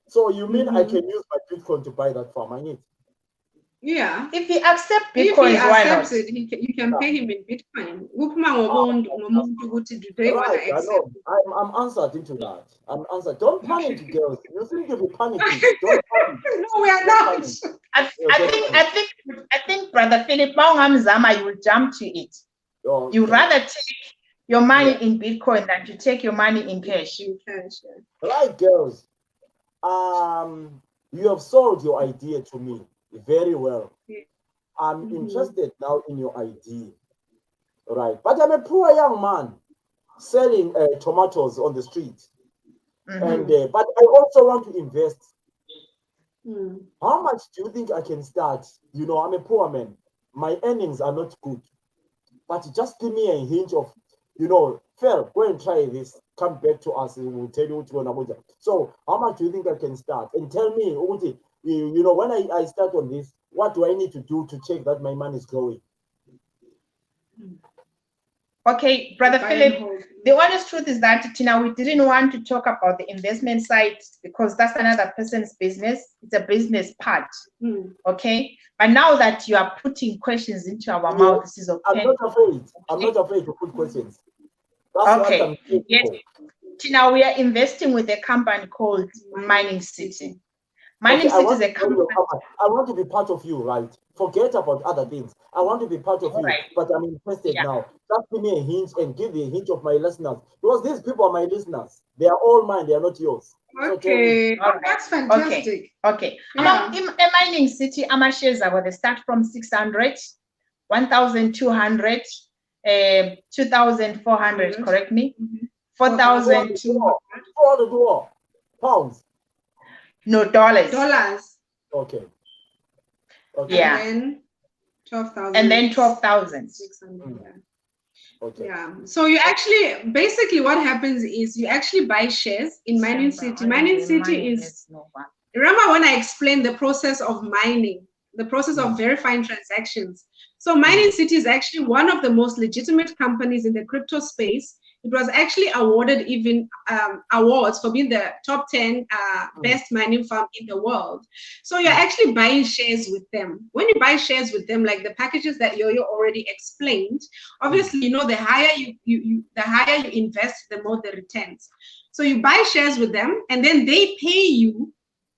So you mean I can use my Bitcoin to buy that farm? I need.
Yeah.
If he accepts Bitcoin, why not?
You can pay him in Bitcoin.
Right, I know. I'm answered into that. I'm answered. Don't panic, girls. You think you'll be panicking. Don't panic.
No, we are not.
I think, Brother Philip, you will jump to it.
Okay.
You rather take your money in Bitcoin than to take your money in cash.
Right, girls. You have sold your idea to me very well. I'm interested now in your idea. Right. But I'm a poor young man selling tomatoes on the street. And but I also want to invest. How much do you think I can start? You know, I'm a poor man. My earnings are not good. But just give me a hint of, you know, Phil, go and try this. Come back to us and we'll tell you what you're going to do. So how much do you think I can start? And tell me, you know, when I start on this, what do I need to do to check that my money is growing?
Okay, Brother Philip, the honest truth is that, Tina, we didn't want to talk about the investment side because that's another person's business. It's a business part, okay? But now that you are putting questions into our mouth, this is okay.
I'm not afraid. I'm not afraid to put questions. That's
okay. Yes. Tina, we are investing with a company called Mining City. Mining City is a company.
I want to be part of you, right? Forget about other things. I want to be part of you, but I'm interested now. Just give me a hint and give the hint of my listeners. Because these people are my listeners. They are all mine. They are not yours.
Okay. So that's fantastic.
Okay. Yeah. In Mining City, our shares are they start from 600, 1,200, 2,400, correct me? 4,000.
Pounds.
No, dollars.
Okay.
Yeah.
And then 12,000.
And then 12,000.
600.
Okay.
Yeah. So you actually, basically what happens is you actually buy shares in Mining City. Mining City is, remember when I explained the process of mining, the process of verifying transactions. So Mining City is actually one of the most legitimate companies in the crypto space. It was actually awarded even awards for being the top 10 best mining firm in the world. So you're actually buying shares with them. When you buy shares with them, like the packages that Yo-Yo already explained, obviously, you know, the higher you invest, the more the returns. So you buy shares with them, and then they pay you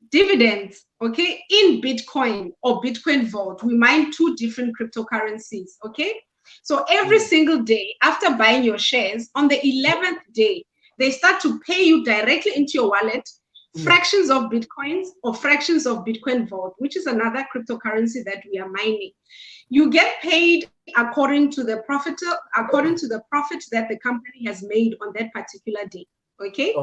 dividends, okay, in Bitcoin or Bitcoin Vault. We mine 2 different cryptocurrencies, okay? So every single day after buying your shares, on the 11th day, they start to pay you directly into your wallet fractions of Bitcoins or fractions of Bitcoin Vault, which is another cryptocurrency that we are mining. You get paid according to the profit that the company has made on that particular day. Okay.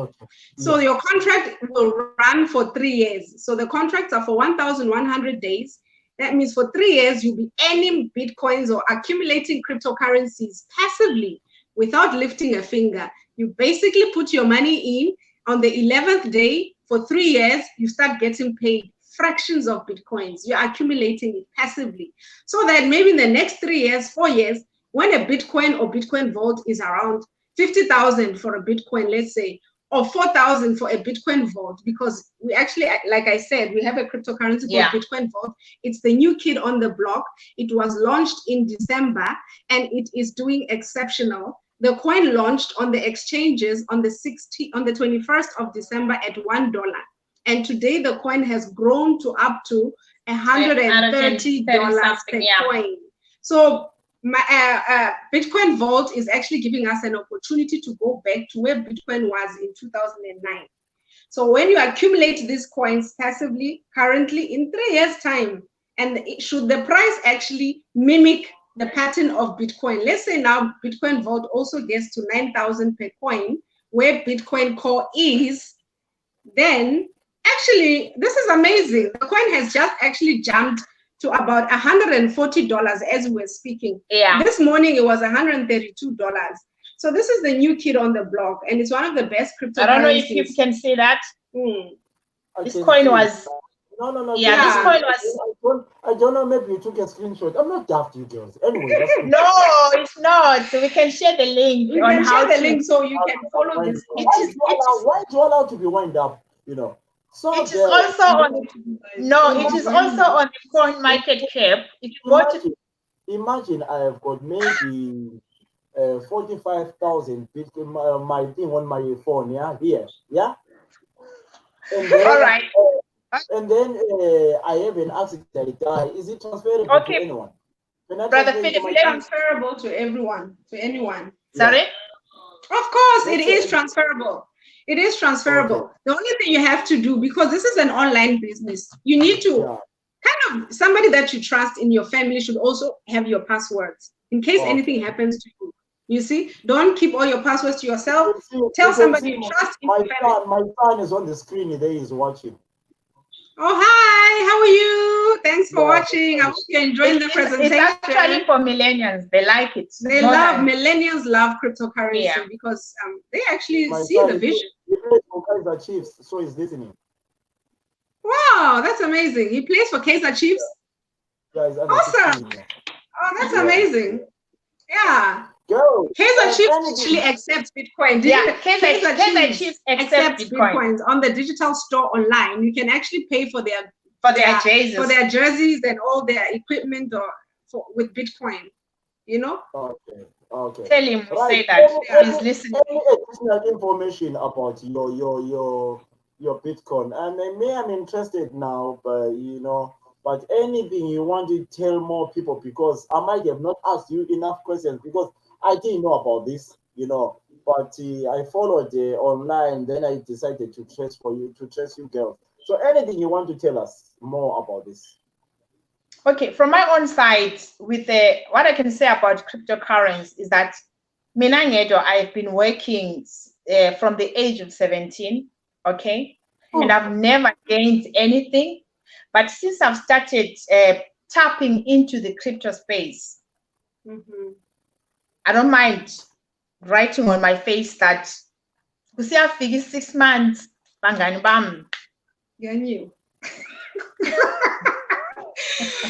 So your contract will run for 3 years. So the contracts are for 1,100 days. That means for 3 years, you'll be earning Bitcoins or accumulating cryptocurrencies passively without lifting a finger. You basically put your money in. On the 11th day, for 3 years, you start getting paid fractions of Bitcoins. You're accumulating it passively. So that maybe in the next 3 years, 4 years, when a Bitcoin or Bitcoin Vault is around 50,000 for a Bitcoin, let's say, or 4,000 for a Bitcoin Vault, because we actually, like I said, we have a cryptocurrency called Bitcoin Vault. It's the new kid on the block. It was launched in December, and it is doing exceptional. The coin launched on the exchanges on the 21st of December at $1. And today the coin has grown to up to $130 per coin. So Bitcoin Vault is actually giving us an opportunity to go back to where Bitcoin was in 2009. So when you accumulate these coins passively, currently in 3 years' time, and should the price actually mimic the pattern of Bitcoin, let's say now Bitcoin Vault also gets to 9,000 per coin, where Bitcoin Core is, then actually this is amazing. The coin has just actually jumped to about $140 as we're speaking. Yeah. This morning it was $132. So this is the new kid on the block, and it's one of the best cryptocurrencies.
I don't know if you can say that. This coin was.
No.
Yeah, this coin was.
I don't know. Maybe you took a screenshot. I'm not daft, you girls. Anyway.
No, it's not. So we can share the link.
We can share the link so you can follow this.
Why do you allow to be wind up? You know. So
it is also on. No, it is also on the Coin Market Cap. If you go to.
Imagine I have got maybe 45,000 Bitcoin. My thing on my phone. Yeah. And then,
all right.
And then I have an accident, I die. Is it transferable to anyone?
Brother Philip,
it's transferable to everyone, to anyone.
Sorry?
Of course, it is transferable. It is transferable. Okay. The only thing you have to do, because this is an online business, you need to kind of, somebody that you trust in your family should also have your passwords in case anything happens to you. You see, don't keep all your passwords to yourself. Tell somebody you trust in your family.
My son is on the screen. There he is watching.
Oh, hi, how are you? Thanks for watching. I hope you're enjoying the presentation.
It's actually for millennials. They like it.
Millennials love cryptocurrency because they actually see the vision.
He plays for Kaiser Chiefs, so he's listening.
Wow, that's amazing. He plays for Kaiser Chiefs? Awesome. Oh, that's amazing. Yeah.
Go.
Kaiser Chiefs actually accepts Bitcoin.
Kaiser Chiefs accepts
Bitcoins on the digital store online. You can actually pay for their jerseys and all their equipment with Bitcoin. You know.
Okay.
Tell him we say that he's listening.
Any additional information about your Bitcoin? I'm interested now, but anything you want to tell more people, because I might have not asked you enough questions because I didn't know about this, but I followed online, then I decided to trace you girls. So anything you want to tell us more about this?
Okay, from my own side, with what I can say about cryptocurrency is that I've been working from the age of 17, okay? And I've never gained anything. But since I've started tapping into the crypto space, I don't mind writing on my face that we see I figure 6 months, bang bam.
You knew.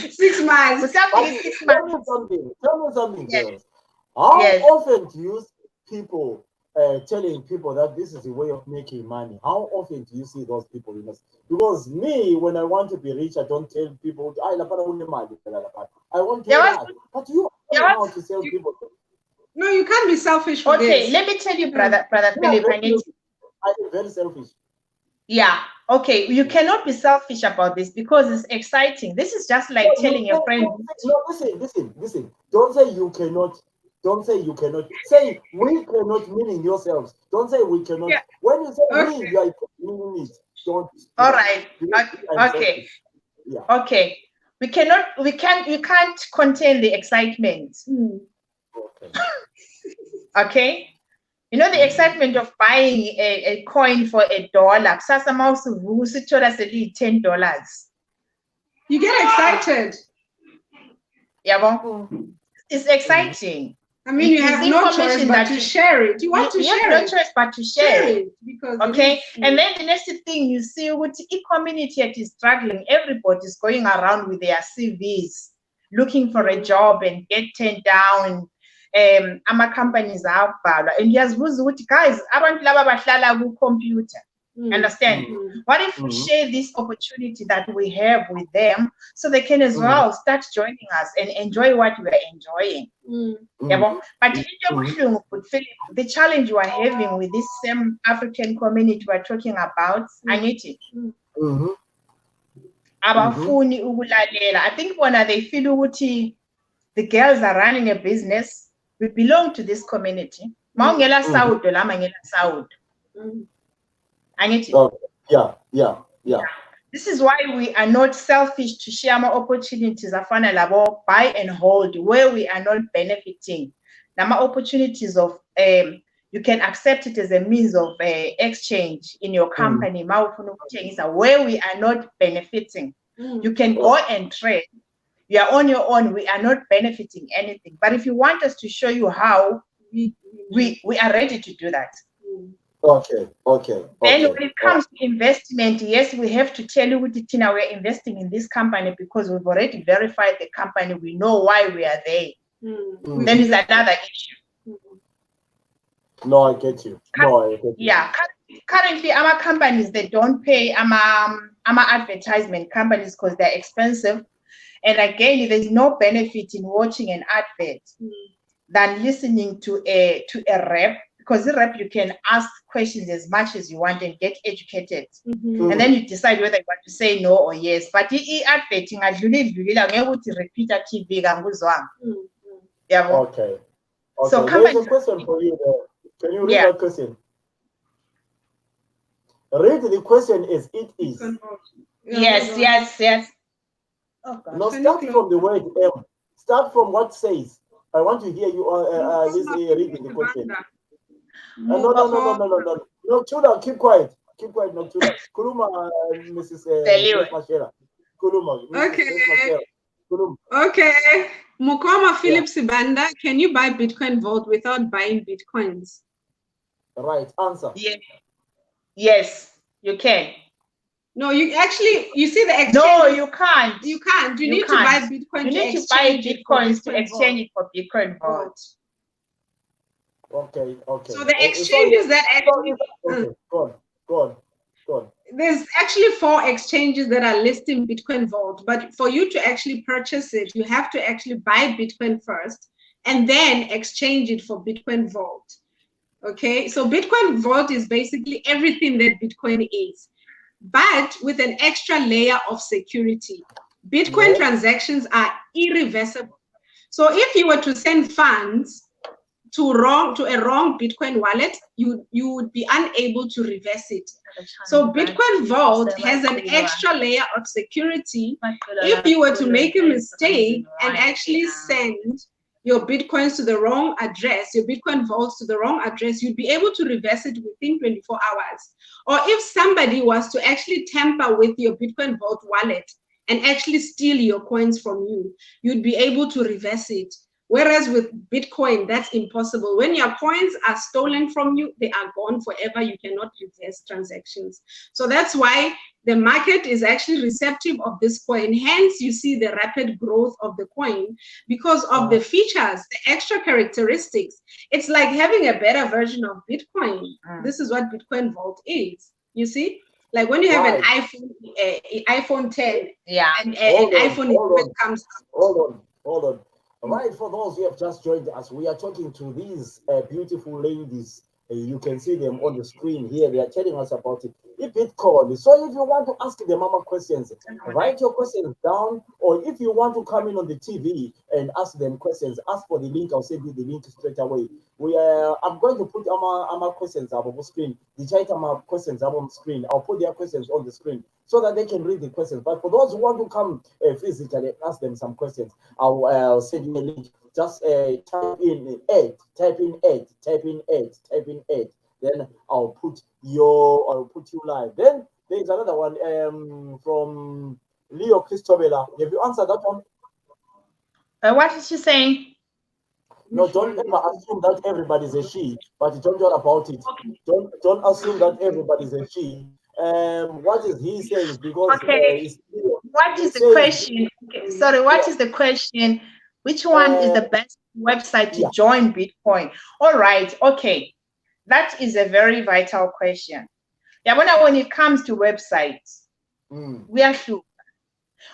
6 months.
Tell me something, girls. How often do you see people telling people that this is a way of making money. How often do you see those people? Because me, when I want to be rich, I don't tell people, I want to laugh. But you know how to tell people.
No, you can't be selfish for
okay,
this.
let me tell you, brother Philip,
I'm very selfish.
Yeah, okay. You cannot be selfish about this because it's exciting. This is just like telling your friend.
No, listen. Don't say you cannot. Don't say you cannot. Say we cannot, meaning yourselves. Don't say we cannot.
Yeah.
When you say we, you are meaning it. Don't.
All right. Okay.
Yeah.
Okay. We can't contain the excitement.
Okay.
Okay. You know the excitement of buying a coin for $1. Sasa $10.
You get excited.
Yeah, it's exciting.
I mean, you have no choice but to share it. You want to share it.
You have no choice but to share it.
Because
okay. And then the next thing you see, with the community that is struggling, everybody's going around with their CVs, looking for a job and get turned down. Ama companies are bad. And yes, guys, abantu laba bahlala ku computer. Understand? What if we share this opportunity that we have with them so they can as well start joining us and enjoy what we are enjoying? But the challenge you are having with this same African community we're talking about, Angithi, abafuni ukulalela. I think when they feel the girls are running a business, we belong to this community. Maungela Saudi, lama ngela Saudi.
Yeah.
This is why we are not selfish to share more opportunities. Afana labo buy and hold where we are not benefiting. Nama opportunities of you can accept it as a means of exchange in your company. Where we are not benefiting, you can go and trade. You are on your own. We are not benefiting anything. But if you want us to show you how, we are ready to do that.
Okay.
Then when it comes to investment, yes, we have to tell you, Tina, we're investing in this company because we've already verified the company. We know why we are there. Then it's another issue.
No, I get you.
Yeah. Currently, our companies, they don't pay our advertisement companies because they're expensive. And again, there's no benefit in watching an advert than listening to a rep. Because the rep, you can ask questions as much as you want and get educated. And then you decide whether you want to say no or yes. But adverting, repeat a TV.
Okay.
So
there's a question for you there. Can you read that question? Read the question as it is.
Yes.
Oh, no, start from the word M. Start from what says. I want to hear you reading the question. No, Chula, keep quiet. No, Chula. Kuluma, Mrs. Mashera. Kuluma.
Okay. Okay. Mukoma Philip Sibanda, can you buy Bitcoin Vault without buying Bitcoins?
Right. Answer.
Yes, you can.
No, you see the exchange.
No, you can't.
You can't. You need to buy Bitcoin.
You need to buy Bitcoins to exchange it for Bitcoin Vault.
Okay.
So the exchanges that actually
go on.
There's actually 4 exchanges that are listing Bitcoin Vault, but for you to actually purchase it, you have to actually buy Bitcoin first and then exchange it for Bitcoin Vault. Okay, so Bitcoin Vault is basically everything that Bitcoin is, but with an extra layer of security. Bitcoin transactions are irreversible. So if you were to send funds to a wrong Bitcoin wallet, you would be unable to reverse it. So Bitcoin Vault has an extra layer of security. If you were to make a mistake and actually send your Bitcoins to the wrong address, your Bitcoin Vaults to the wrong address, you'd be able to reverse it within 24 hours. Or if somebody was to actually tamper with your Bitcoin Vault wallet and actually steal your coins from you, you'd be able to reverse it. Whereas with Bitcoin, that's impossible. When your coins are stolen from you, they are gone forever. You cannot reverse transactions. So that's why the market is actually receptive of this coin. Hence, you see the rapid growth of the coin because of the features, the extra characteristics. It's like having a better version of Bitcoin. This is what Bitcoin Vault is. You see? Like when you have an iPhone 10, and an iPhone 11 comes.
Hold on. Right, for those who have just joined us, we are talking to these beautiful ladies. You can see them on the screen here. They are telling us about it. Bitcoin. So if you want to ask the mama questions, write your questions down. Or if you want to come in on the TV and ask them questions, ask for the link. I'll send you the link straight away. I'm going to put our questions up on the screen. The chat questions up on the screen. I'll put their questions on the screen so that they can read the questions. But for those who want to come physically, ask them some questions. I'll send you a link. Just type in 8. Then I'll put you live. Then there's another one from Leo Christobella. Have you answered that one?
What is she saying?
No, don't ever assume that everybody's a she, but don't worry about it. Okay. Don't assume that everybody's a she. What is he saying? Because
what is the question? Okay, sorry, what is the question? Which one is the best website to join Bitcoin? All right, okay. That is a very vital question. Yeah, when it comes to websites, we are sure.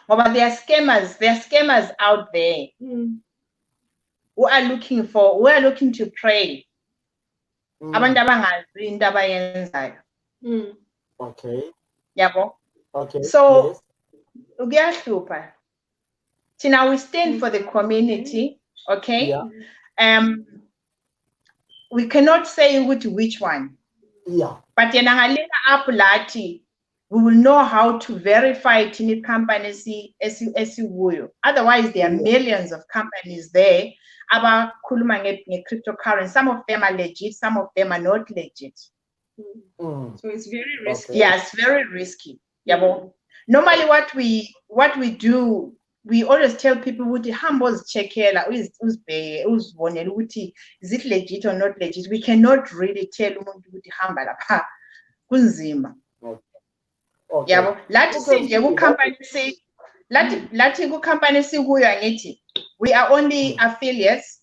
But there are scammers out there who are looking to prey.
Okay.
Yeah.
Okay.
So we are super. So now we stand for the community. Okay.
Yeah.
We cannot say which one.
Yeah.
But we will know how to verify tiny companies otherwise there are millions of companies there about cryptocurrency. Some of them are legit, some of them are not legit.
So it's very risky.
Yeah, it's very risky. Yeah, but normally what we do, we always tell people with the humbles check is it legit or not legit. We cannot really tell with the humble kunzima.
Okay.
Yeah, we are only affiliates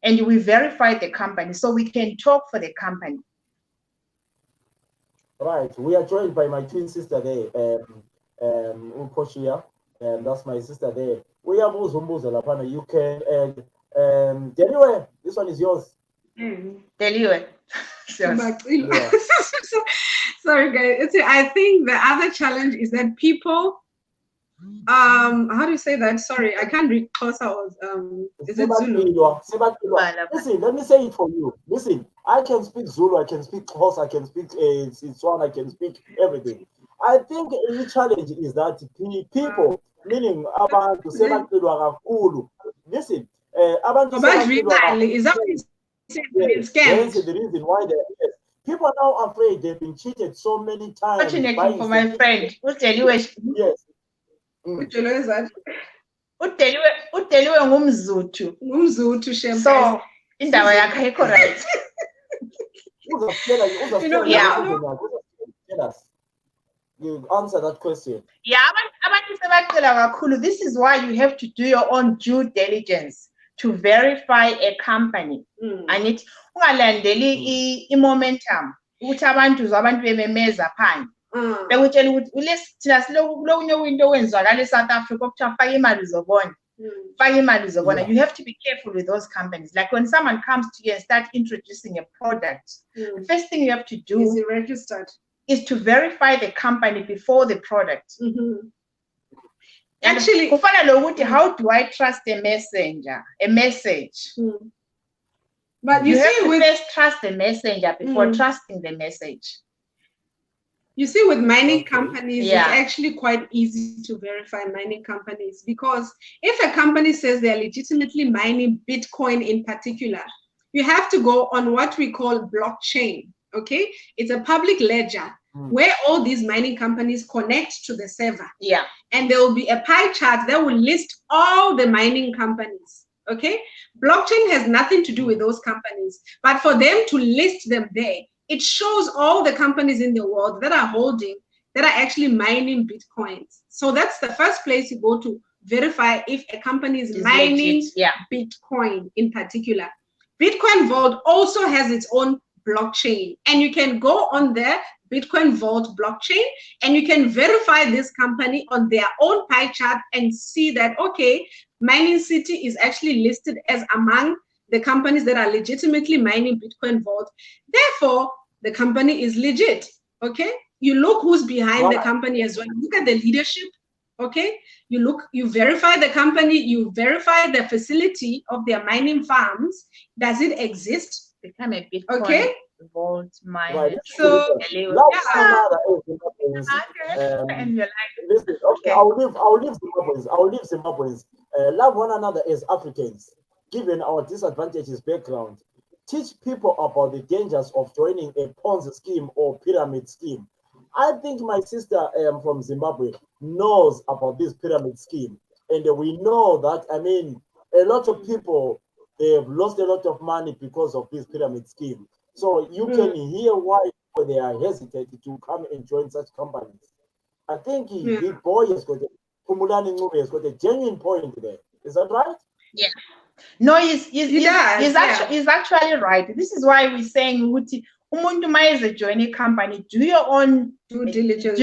and we verify the company so we can talk for the company.
Right. We are joined by my twin sister there, Uposhia. That's my sister there. We are Muzumbuza Lapana. You can anyway, this one is yours.
Deliver.
Sorry guys. I think the other challenge is that people how do you say that? Sorry, I can't read closer. Is it Zulu?
Listen, let me say it for you. Listen, I can speak Zulu, I can speak Xhosa, I can speak Setswana, I can speak everything. I think the challenge is that people, meaning abantu sebaqilwa kakhulu. Listen, abantu
is that what you said?
Yes, the reason why people are now afraid they've been cheated so many times.
Fortunately for my friend, who tell you?
Yes.
Uteliwe ngumZuthu. So indaba yakhe ayikho right.
You answer that question.
Yeah, this is why you have to do your own due diligence to verify a company. And it ungalandeli i-momentum ukuthi abantu bememeza phansi. Bekutshela ukuthi thina silokunye into wenzakala eSouth Africa okuthiwa faka imali uzobona. You have to be careful with those companies. Like when someone comes to you and start introducing a product, the first thing you have to do
is it registered?
Is to verify the company before the product.
Actually,
how do I trust a message?
But
you have to first trust the messenger before trusting the message.
You see, with mining companies, it's actually quite easy to verify mining companies, because if a company says they're legitimately mining Bitcoin in particular, you have to go on what we call blockchain. Okay, it's a public ledger where all these mining companies connect to the server.
Yeah,
and there will be a pie chart that will list all the mining companies. Okay, blockchain has nothing to do with those companies, but for them to list them there, it shows all the companies in the world that are holding that are actually mining Bitcoins. So that's the first place you go to verify if a company is mining Bitcoin in particular. Bitcoin Vault also has its own blockchain, and you can go on the Bitcoin Vault blockchain and you can verify this company on their own pie chart and see that, okay, Mining City is actually listed as among the companies that are legitimately mining Bitcoin Vault. Therefore, the company is legit, okay? You look who's behind the company as well. Look at the leadership, okay? You verify the company, you verify the facility of their mining farms. Does it exist?
Become a Bitcoin Vault miner.
Right.
So,
listen, okay, I'll leave Zimbabweans. Love one another as Africans, given our disadvantages background. Teach people about the dangers of joining a Ponzi scheme or pyramid scheme. I think my sister from Zimbabwe knows about this pyramid scheme. And we know that, I mean, a lot of people, they have lost a lot of money because of this pyramid scheme. So you can hear why they are hesitant to come and join such companies. I think the boy has got a genuine point there. Is that right?
Yeah. No, he's actually right. This is why we're saying, umuntu mayize join a company, do your own
due diligence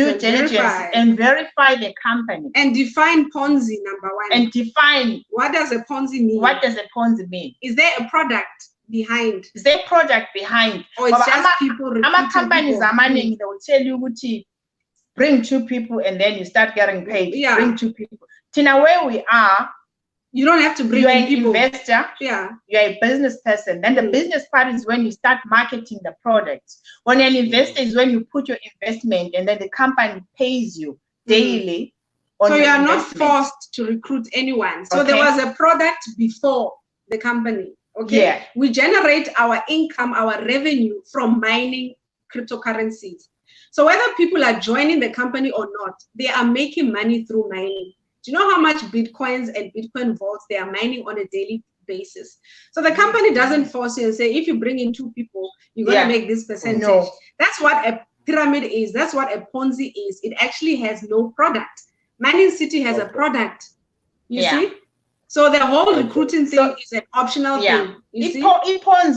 and verify the company.
And define Ponzi, number one.
And define
what does a Ponzi mean?
What does a Ponzi mean?
Is there a product behind?
Is there a product behind?
Or it's just people recruiting
companies are money, they will tell you, bring 2 people and then you start getting paid.
Yeah.
Bring 2 people. Tina, where we are,
you don't have to bring
you're an
people.
Investor.
Yeah.
You're a business person. Then the business part is when you start marketing the product. When an investor is when you put your investment and then the company pays you daily.
So you are not forced to recruit anyone. So there was a product before the company. Okay.
Yeah.
We generate our income, our revenue from mining cryptocurrencies. So whether people are joining the company or not, they are making money through mining. Do you know how much Bitcoins and Bitcoin vaults they are mining on a daily basis? So the company doesn't force you and say, if you bring in 2 people, you're going to make this percentage.
No.
That's what a pyramid is. That's what a Ponzi is. It actually has no product. Mining City has a product. You see? So the whole recruiting thing is an optional thing. You see?
Because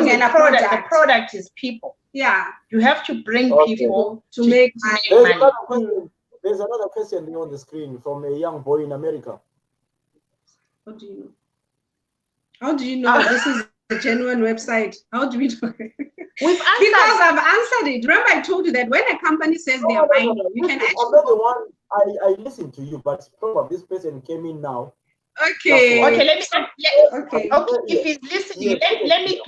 the product is people.
Yeah.
You have to bring people
to make money.
There's another question on the screen from a young boy in America.
What do you know? How do you know this is a genuine website? How do we know? Because I've answered it. Remember, I told you that when a company says they are mining, you can actually.
I'm not the one. I listened to you, but probably this person came in now.
Okay.
If he's listening, let me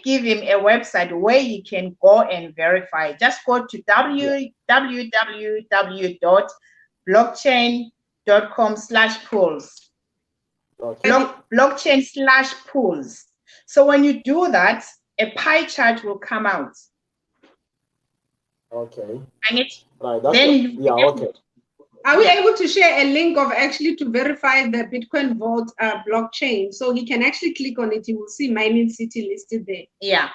give him a website where he can go and verify. Just go to www.blockchain.com/pools. Blockchain/pools. So when you do that, a pie chart will come out.
Okay.
And it
okay.
Are we able to share a link of actually to verify the Bitcoin Vault blockchain? So he can actually click on it. He will see Mining City listed there.
Yeah.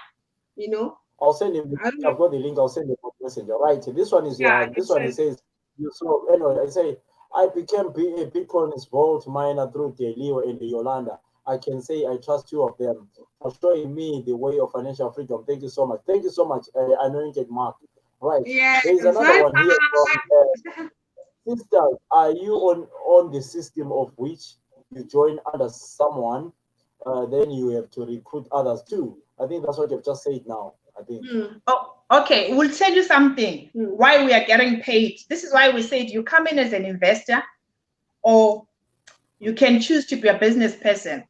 You know?
I'll send him. I've got the link. I'll send him a messenger. Right. This one is this one. It says anyway. I say I became a Bitcoin Vault miner through Delio and Yolanda. I can say I trust 2 of them for showing me the way of financial freedom. Thank you so much. Thank you so much, Anointed Mark. Right.
Yeah.
There's another one here from. Sisters, are you on the system of which you join under someone, then you have to recruit others too? I think that's what you've just said now. I think.
Oh, okay. We'll tell you something. Why we are getting paid. This is why we said you come in as an investor, or you can choose to be a business person,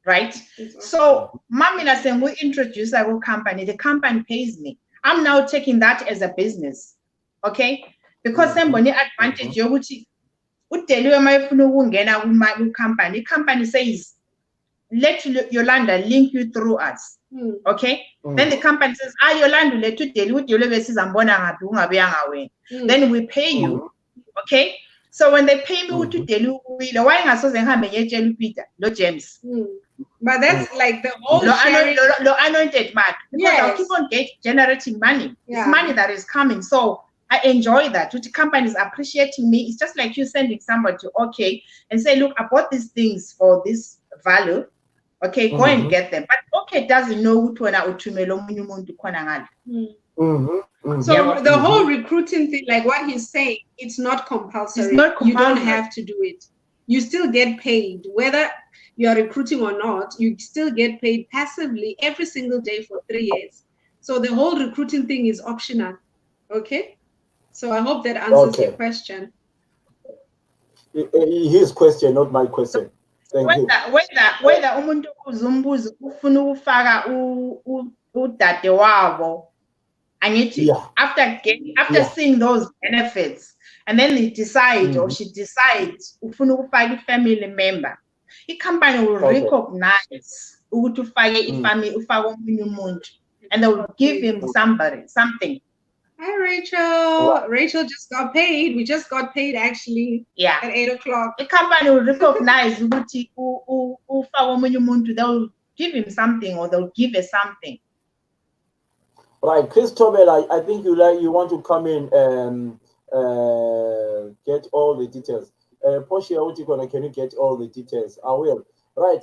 right? So, Mamina saying we introduce our company. The company pays me. I'm now taking that as a business, okay? Because somebody advantage yokuthi uDeliwe mayifuna ukungena ku company says let Yolanda link you through us. Okay? Then the company says Yolanda let uDeliwe besizambona ngaphi ungabuyanga wena. Then we pay you. Okay? So when they pay me uDeliwe why ngasoze ngihambe ngiyetshela uPeter lo James.
But that's like the whole
anointed mark. Because
Yes.
I'll keep on generating money.
Yeah.
It's money that is coming. So I enjoy that. With the companies appreciating me. It's just like you sending somebody to and say, look, I bought these things for this value. Okay, go and get them. But doesn't know who to
So the whole recruiting thing, like what he's saying, it's not compulsory.
It's not compulsory.
You don't have to do it. You still get paid. Whether you are recruiting or not, you still get paid passively every single day for 3 years. So the whole recruiting thing is optional. Okay? So I hope that answers your question.
His question, not my question. Thank you.
Whether umuntu uzumbuzo ufuna ukufaka udade wabo angithi after seeing those benefits and then they decide or she decides ufuna ukufaka i-family member, i-company will recognize ukuthi ufake i-family, ufake omunye umuntu, and they will give him something.
Hi, Rachel. Rachel just got paid. We just got paid actually.
Yeah.
At 8 o'clock.
The company will recognize ukuthi ufake omunye umuntu. They will give him something or they'll give her something.
Right, Chris Tobela, I think you want to come in and get all the details. Portia, can you get all the details? I will. Right.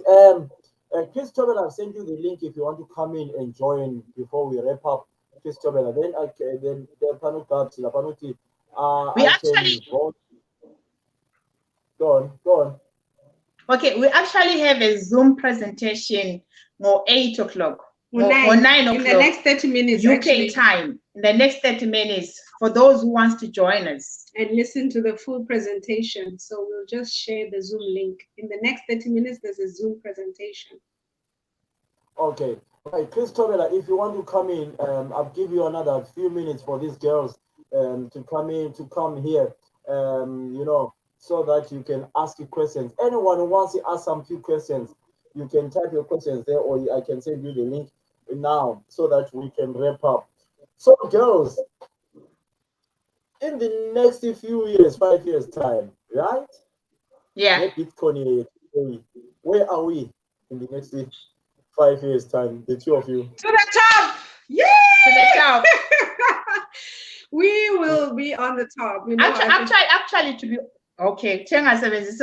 Chris Tobela, I've sent you the link if you want to come in and join before we wrap up. Chris Tobela, then
we actually
go on.
Okay, we actually have a Zoom presentation for 8 o'clock. Or 9 o'clock.
In the next 30 minutes.
UK time. In the next 30 minutes for those who wants to join us.
And listen to the full presentation. So we'll just share the Zoom link. In the next 30 minutes, there's a Zoom presentation.
Okay. Right, Chris Tobela, if you want to come in, I'll give you another few minutes for these girls to come here, so that you can ask your questions. Anyone who wants to ask some few questions, you can type your questions there, or I can send you the link now so that we can wrap up. So, girls, in the next few years, 5 years time, right?
Yeah.
Bitcoin, where are we in the next 5 years time, the two of you?
To the top! Yeah!
To the top.
We will be on the top. You know,
actually, to be okay, so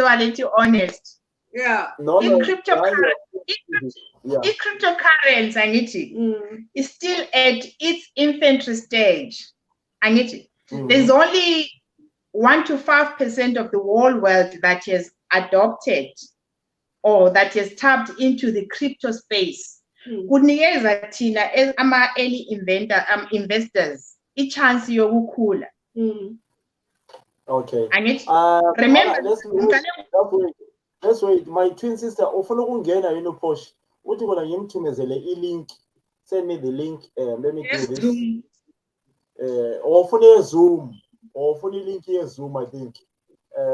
I let you honest.
Yeah.
In cryptocurrency, is still at its infancy stage. There's only 1 to 5% of the whole world that has adopted or that has tapped into the crypto space. Kunikeza thina as ama early investors i-chance yokukhula.
Okay.
Remember,
let's wait. My twin sister, ufuna ukungena Posh. Uthi kona ngimthumezele i-link. Send me the link. Let me do this. Ufuna Zoom. Ufuna i-link ye-Zoom, I think.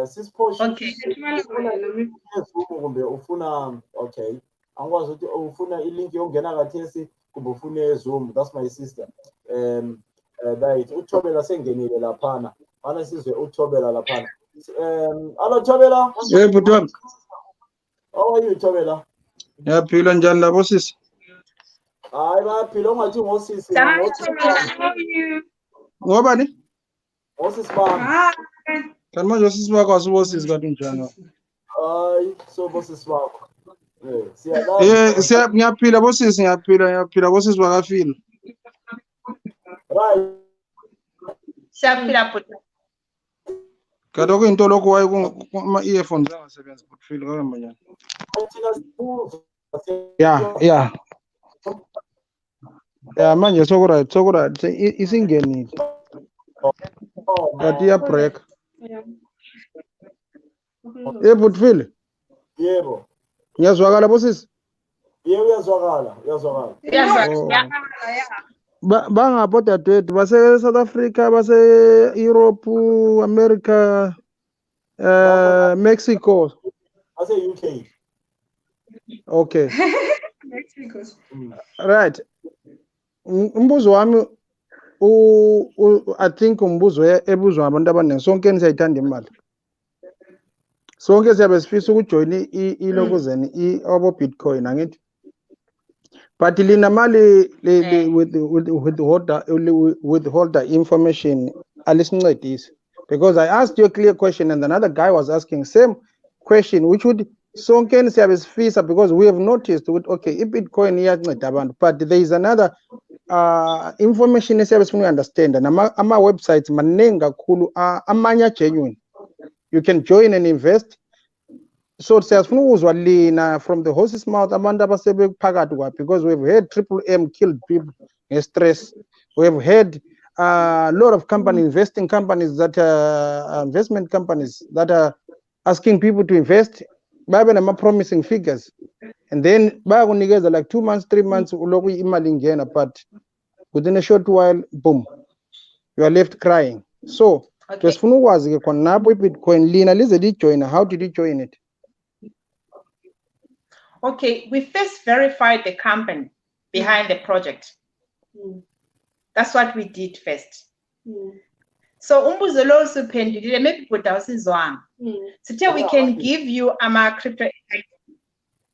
Sis Posh.
Okay.
Ufuna, okay. Angwazi ukuthi ufuna i-link yongena kathesi kumbe ufuna Zoom. That's my sister. Right. Uthobela sengenile laphana. Ana sizwe uthobela laphana. Hello Thobela.
Yeah, Butwam.
How are you, Thobela?
Yaphila njani labo sisi?
Hayi baphila ungathi ngosisi.
How are you?
Ngobani?
Ngosisi bami.
Kanti manje osisi bakho asibosisi kanti njani?
Hayi, so bosisi bakho.
Ngiyaphila bosisi, ngiyaphila bosisi bakafila.
Right.
Siyaphila Butwam.
Kaloku into lokho waye kuma-earphones angasebenzi butfile kahamba njani? Yeah, manje sokurayit isingenile. But iyabreak. Butfile?
Yebo.
Ngiyazwakala bosisi?
Yebo uyazwakala.
Bangapho dadewethu base South Africa, base Europe, America, Mexico.
I say UK.
Okay.
Mexico.
Right. Umbuzo wami I think umbuzo ebuzwa abantu abaningi sonke nisayithanda imali. sonke siyabe sifisa ukujoin ilokuzeni abo Bitcoin angithi. But lina mali with holder information alisincedise, because I asked you a clear question and another guy was asking same question, which would sonke siyabe sifisa, because we have noticed okay Bitcoin iyanceda abantu, but there is another information esiyabe sifuna understand, and ama websites maningi kakhulu amanye genuine. You can join and invest. So siyafuna ukuzwa lina from the horse's mouth abantu abasebephakathi kwa, because we've heard Triple M killed people in stress. We have heard a lot of companies, investment companies that are asking people to invest, babe nama promising figures, and then bayakunikeza like 2 months 3 months uloku imali ingena, but within a short while boom, you are left crying. So sifuna ukwazi ke khona napho iBitcoin lina lize lijoin, how did you join it?
Okay, we first verified the company behind the project. That's what we did first. So umbuzo lo usuphendulile, maybe kodwa usizwanga. So we can give you crypto.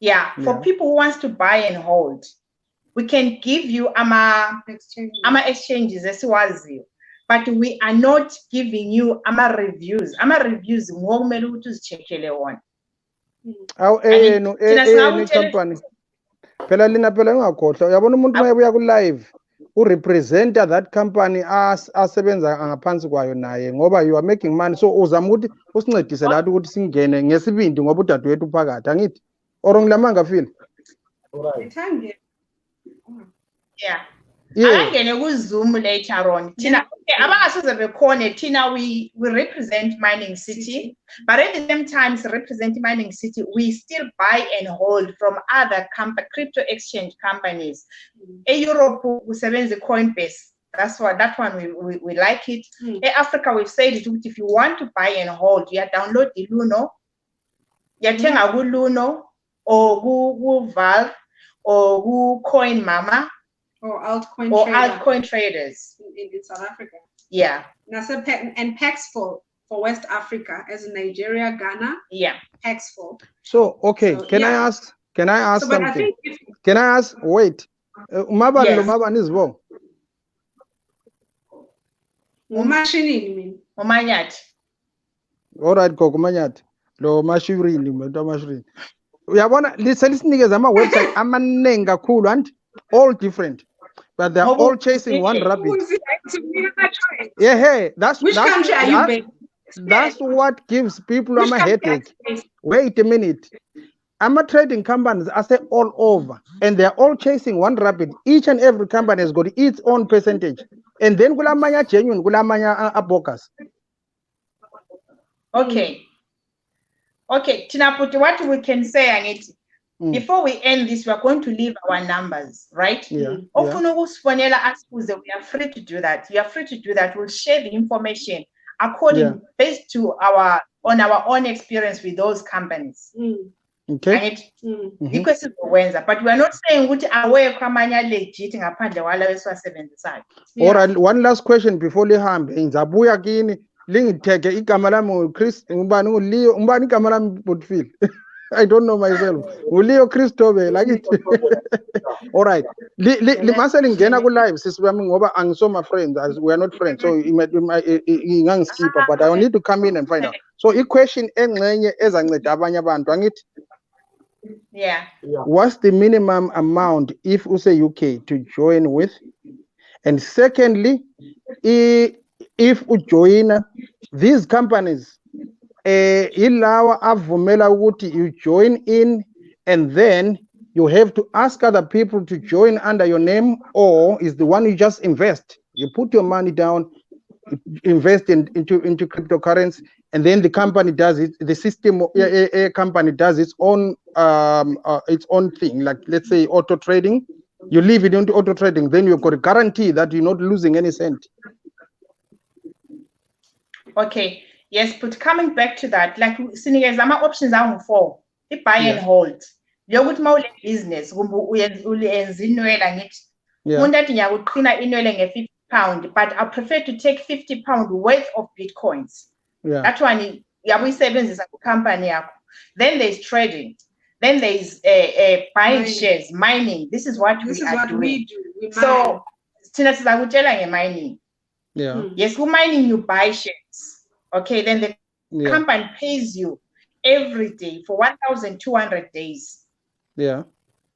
Yeah, for people who wants to buy and hold, we can give you exchanges esiwaziyo, but we are not giving you reviews. Reviews ngokumele ukuthi uzicheckele wona.
Company phela lina phela ngakhohlwa, uyabona umuntu mayebuya ku live urepresenta that company asebenza ngaphansi kwayo naye, ngoba you are making money. So uzama ukuthi usincedise lathi ukuthi singene ngesibindi ngoba udadewethu phakathi angithi, or ngilamanga feel.
Yeah. Angene ku Zoom later on. Tina, abangasoze bekhona, Tina, we represent Mining City, but at the same time representing Mining City, we still buy and hold from other crypto exchange companies. In Europe, we sebenza Coinbase. That one we like it. In Africa, we've said it. If you want to buy and hold, you download the Luno. You tenga go Luno or go Valve or go Coin Mama.
Or altcoin
traders
in South Africa.
Yeah.
And Paxful for West Africa, as in Nigeria, Ghana.
Yeah.
Paxful.
So okay, so, can I ask something? Can I ask? Wait. Umabani is wrong.
Umashini mean.
Umanyat.
All right, Kokumanyat. Lo mashirini, mashini. Uyabona liselisnikeza ama website amanengi kakhulu and all different, but they're all chasing one rabbit. Yeah, hey, that's
country are you based?
That's what gives people a headache. Wait a minute. Trading companies are all over, and they're all chasing one rabbit. Each and every company has got its own percentage, and then kulamanya genuine, kulamanya bogus.
Okay. Tinaputi, what we can say, and before we end this, we are going to leave our numbers, right?
Yeah.
We are free to do that. You are free to do that. We'll share the information based to our own experience with those companies.
Okay.
But we are not saying which away kwamanya legit ngaphandle wala wesiwasebenzisayo.
All right, one last question before lihambe. Ngizabuya kini lingitheke igama lami Chris umbani igama lami Botfield. I don't know myself. Ulio Christobe like it. All right. Limasa lingena ku live sisibami ngoba angisoma friends, as we are not friends. So ngangisipa, but I need to come in and find out. So I question engcenye ezanceda abanye abantu angithi.
Yeah.
What's the minimum amount if you say UK to join with? And secondly, if you join these companies, ilawa avumela ukuthi you join in and then you have to ask other people to join under your name, or is the one you just invest? You put your money down, invest into cryptocurrency, and then the company does it. The system a company does its own thing, like let's say auto trading. You leave it into auto trading, then you've got a guarantee that you're not losing any cent.
Okay. Yes, but coming back to that, like sinigezama options are 4. Buy and hold. Yokuthi mawule business uyenza inwela ngithi. Umuntu athi ngiyakuqina inwele nge £50, but I prefer to take £50 worth of Bitcoins.
Yeah.
That one uyabuyisebenzisa ku-company yakho. Then there's trading. Then there's buying shares, mining. This is what we are doing.
We do. We
so thina sizakutshela nge-mining.
Yeah.
Yes, mining you buy shares. Okay, then the company pays you every day for 1,200 days.
Yeah.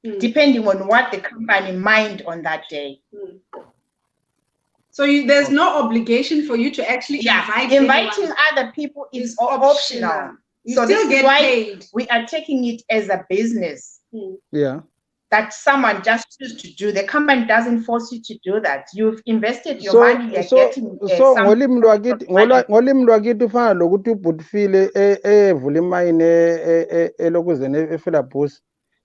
Depending on what the company mined on that day.
So there's no obligation for you to actually
inviting other people is optional.
You still get paid.
We are taking it as a business.
Yeah.
That someone just choose to do. The company doesn't force you to do that. You've invested your money. You're getting
ngolimi lwakithi ufana lokuthi uButfile evula imayini elokuzeni ePhilabus,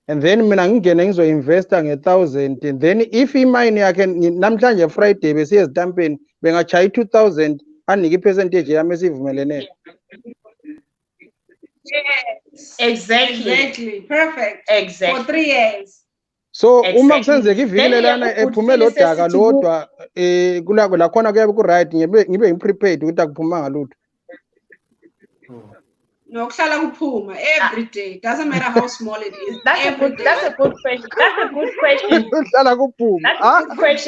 and then mina ngingene ngizoinvesta nge-1,000, and then if imayini yakhe namhlanje Friday besiye ezitampeni bengachaya 2,000 anike ipercentage yami esivumelene.
Yes, exactly.
Perfect.
Exactly.
For 3 years.
So uma kusenzeka ivile lana ephumela odaka lodwa kulako la khona kuyabe ku right ngibe ngiprepared ukuthi akuphuma ngalutho.
No, kuhlala kuphuma every day. Doesn't matter how small it is.
That's a good question.
Kuhlala kuphuma.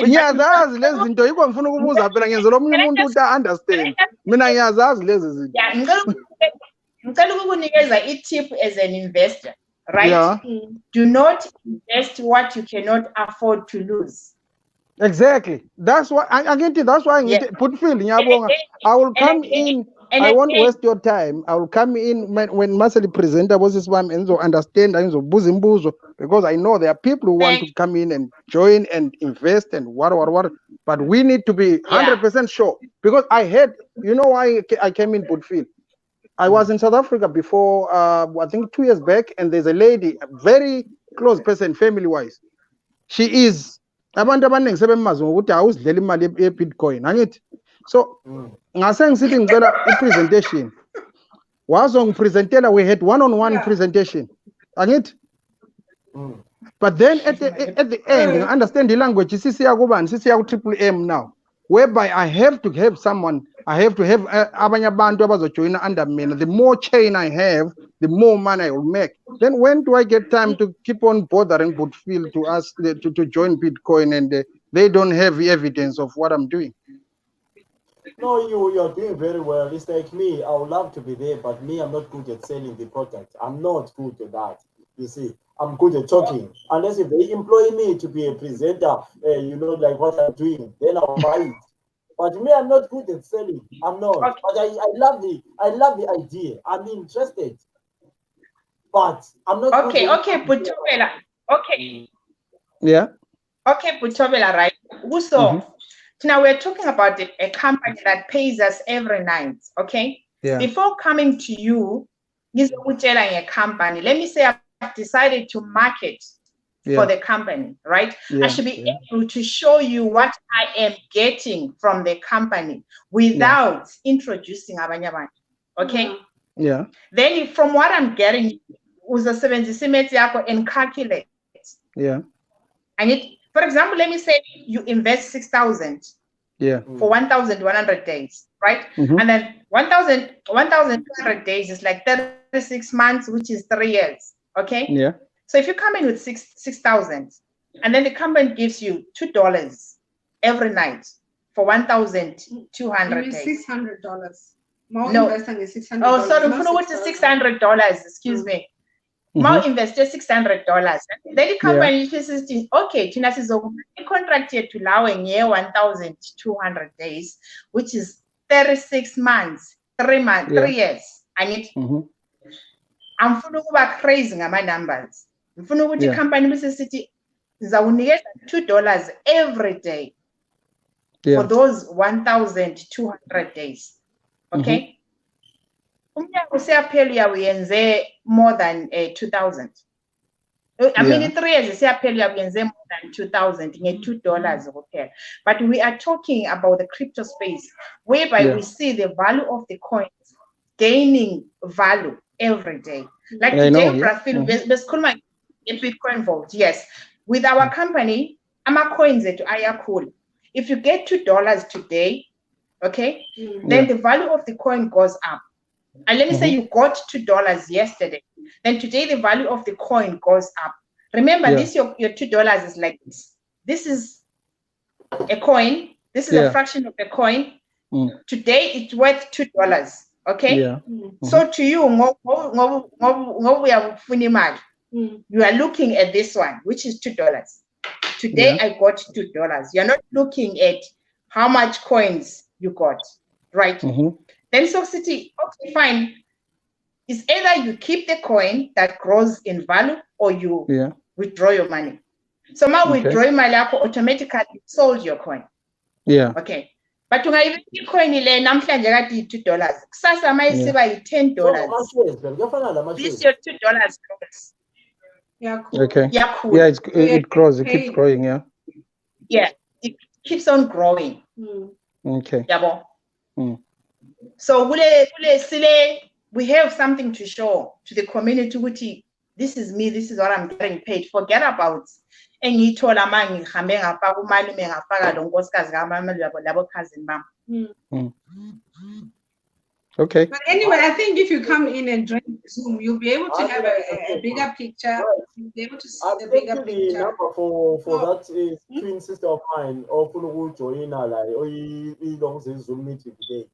Ngiyazazi lezi zinto yiko ngifuna ukubuza phela ngenzela omunye umuntu ukuthi understand. Mina ngiyazazi lezi zinto.
Yeah, ngicela ukukunikeza i-tip as an investor. Right?
Yeah.
Do not invest what you cannot afford to lose.
Exactly. That's why I put feeling. I will come in. I won't waste your time. I will come in when Marcel presenter was this one and so understand and so because I know there are people who want to come in and join and invest and what. But we need to be 100% sure, because I heard, you know why I came in Putfield. I was in South Africa before, I think 2 years back, and there's a lady, a very close person, family-wise. She is abantu abaningi sebemazi ngokuthi awuzidlela imali ye-Bitcoin, angithi? So, ngase ngisithi ngicela i-presentation. Wazongipresentela, we had one-on-one presentation, angithi? But then at the end, I understand the language, sisiya kubani, sisiya ku Triple M now, whereby I have to have someone. I have to have abanye abantu abazojoina under me. The more chain I have, the more money I will make. Then when do I get time to keep on bothering Putfield to ask to join Bitcoin, and they don't have evidence of what I'm doing?
No, you're doing very well. It's like me. I would love to be there, but me, I'm not good at selling the product. I'm not good at that. You see, I'm good at talking. Unless if they employ me to be a presenter, like what I'm doing, then I'll buy it. But me, I'm not good at selling. I'm not. Okay. But I love the idea. I'm interested. But I'm not.
Okay, Putobela. Okay.
Yeah.
Okay, Putobela, right? So now we're talking about a company that pays us every night. Okay.
Yeah.
Before coming to you, a company. Let me say I've decided to market for the company, right? I should be able to show you what I am getting from the company without introducing Abanyaban. Okay?
Yeah.
Then from what I'm getting, with the 70 and calculate.
Yeah.
And for example, let me say you invest 6,000 for 1,100 days, right? And then 1,200 days is like 36 months, which is 3 years. Okay?
Yeah.
So if you come in with 6,000, and then the company gives you $2 every night for 1,200 days.
$600.
No.
$600.
Oh, sorry, what's the $600? Excuse me. More invested $600. Then the company says, okay, the contract here to allow a year 1,200 days, which is 36 months, 3 years. I need. I'm crazy on my numbers. The company city $2 every day for those 1,200 days. Okay. More than 2,000. I mean, in 3 years, more than 2,000, $2. Okay. But we are talking about the crypto space, whereby we see the value of the coins gaining value every day. Like today, Brazil, a Bitcoin vault. Yes. With our company, Ama coins to Ayakul. If you get $2 today, okay, then the value of the coin goes up. And let me say you got $2 yesterday. Then today the value of the coin goes up. Remember, this your $2 is like this. This is a coin. This is a fraction of a coin. Today it's worth $2. Okay. So to you, you are looking at this one, which is $2. Today I got $2. You're not looking at how much coins you got, right? Then City, okay, fine. It's either you keep the coin that grows in value or you withdraw your money. So now withdraw money automatically sold your coin.
Yeah.
Okay. But when I even coin ile namhlanje kade $2. Kusasa mayisiba $10. This your $2.
Yeah, cool.
Okay.
Yeah, cool.
Yeah, it grows. It keeps growing. Yeah.
Yeah, it keeps on growing.
Okay.
Yeah. So we have something to show to the community. This is me. This is what I'm getting paid. Forget about engithola manje ngihambe ngafaka umalume ngafaka lo nkosikazi kamama labo cousin bam.
Okay.
But anyway, I think if you come in and join Zoom, you'll be able to have a bigger picture. You'll be able to see the bigger picture.
The number for that is twin sister of mine, or join Zoom meeting today.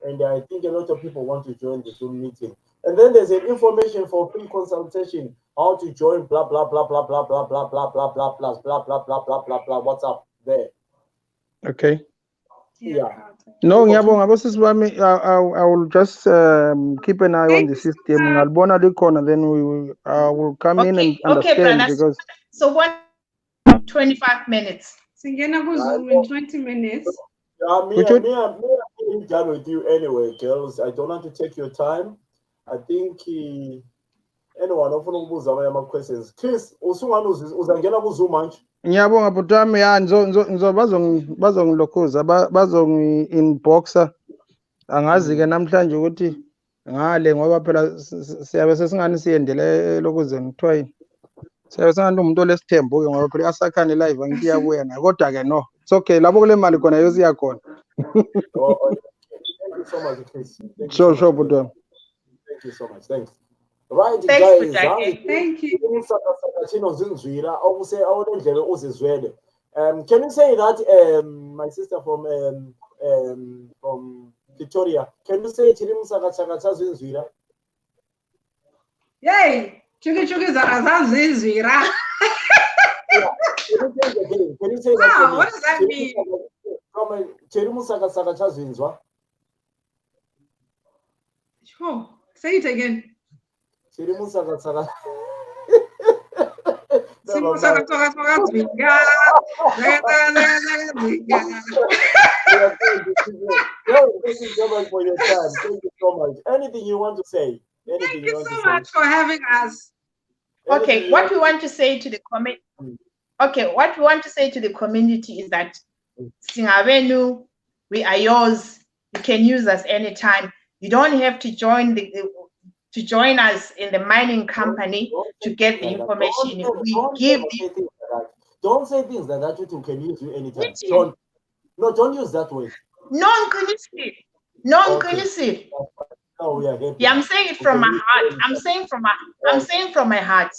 And I think a lot of people want to join the Zoom meeting. And then there's an information for free consultation, how to join, blah, blah, blah, blah, blah, blah, blah, blah, blah, blah, blah, blah, blah, blah, blah, blah, blah, what's up there?
Okay.
Yeah.
No, I will just keep an eye on the system. Then we will come in and understand because.
So 25 minutes.
So you're going to Zoom in 20 minutes.
I'm done with you anyway, girls. I don't want to take your time. I think anyone ofuna ukubuza amanye questions. Chris, uzangena ku Zoom manje?
Ngiyabonga butami bazongilokhuza bazongi-inboxa angazi ke namhlanje ukuthi ngale ngoba phela siyabe sesingani siyendele lokuze ngithwayini siyabe singani umuntu olesithembu ke ngoba phela asakhane live angithi yabuya nayo kodwa ke no it's okay lapho kule mali khona yosiya khona.
Thank you so much, Chris.
Sure butami.
Thank you so much. Thanks. Right,
thanks,
guys.
Thank you.
Can you say that my sister from Victoria, can you say
Yay! Chuki Zazazizira.
Can you say that?
Wow, what does that mean? Sure. Say it again.
Thank you so much for your time. Thank you so much. Anything you want to say?
Thank you so much for having us.
Okay, what we want to say to the community. Okay, what we want to say to the community is that Singavenu, we are yours. You can use us anytime. You don't have to join us in the mining company to get the information.
Don't say things like that. You can use you anytime. Don't use that way.
Non-inclusive.
Oh,
yeah, I'm saying it from my heart. I'm saying from my heart.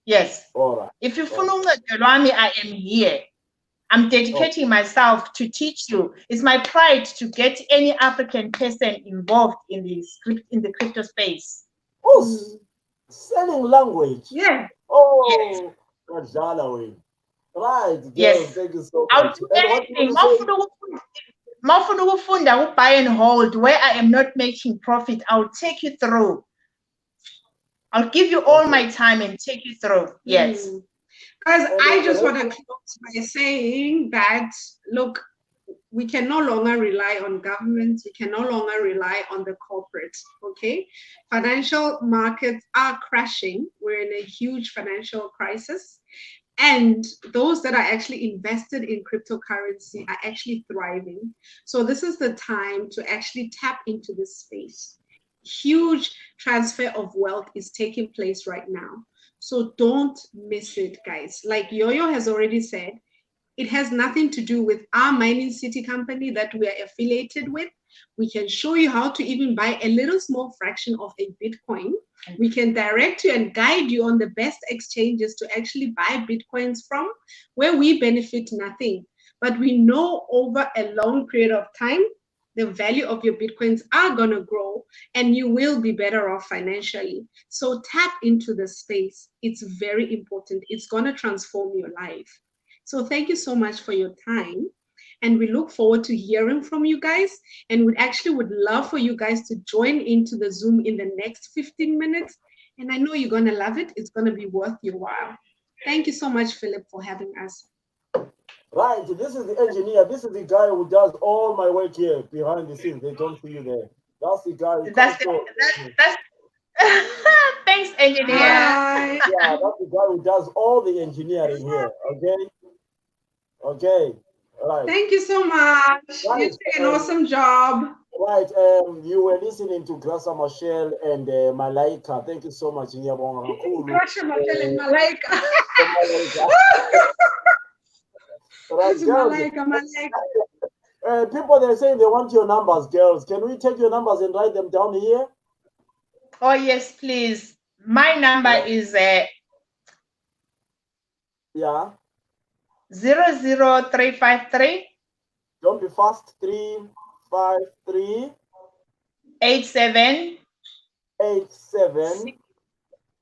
Yes.
All right.
If you follow me, I am here. I'm dedicating myself to teach you. It's my pride to get any African person involved in the crypto space.
Oh, selling language.
Yeah.
Oh, yes. Right.
Yes.
Thank you so much.
I'll do anything. Buy and hold where I am not making profit. I'll take you through. I'll give you all my time and take you through. Yes.
Guys, I just want to close by saying that, look, we can no longer rely on governments. We can no longer rely on the corporates, okay? Financial markets are crashing. We're in a huge financial crisis. And those that are actually invested in cryptocurrency are actually thriving. So this is the time to actually tap into this space. Huge transfer of wealth is taking place right now. So don't miss it, guys. Like Yo-Yo has already said, it has nothing to do with our Mining City company that we are affiliated with. We can show you how to even buy a little small fraction of a Bitcoin. We can direct you and guide you on the best exchanges to actually buy Bitcoins from, where we benefit nothing. But we know over a long period of time, the value of your Bitcoins are going to grow and you will be better off financially. So tap into the space. It's very important. It's going to transform your life. So thank you so much for your time. And we look forward to hearing from you guys. And we actually would love for you guys to join into the Zoom in the next 15 minutes. And I know you're going to love it. It's going to be worth your while. Thank you so much, Philip, for having us.
Right, this is the engineer. This is the guy who does all my work here behind the scenes. They don't see you there. That's the guy.
That's thanks, engineer.
Bye.
Yeah, that's the guy who does all the engineering here. Okay. Okay. All right.
Thank you so much.
Right.
You did an awesome job.
Right. You were listening to Graça Machel and Malaika. Thank you so much.
Graça Machel and Malaika.
Right, girls. People, they're saying they want your numbers, girls. Can we take your numbers and write them down here?
Oh, yes, please. My number is 00353.
Don't be fast. 353
87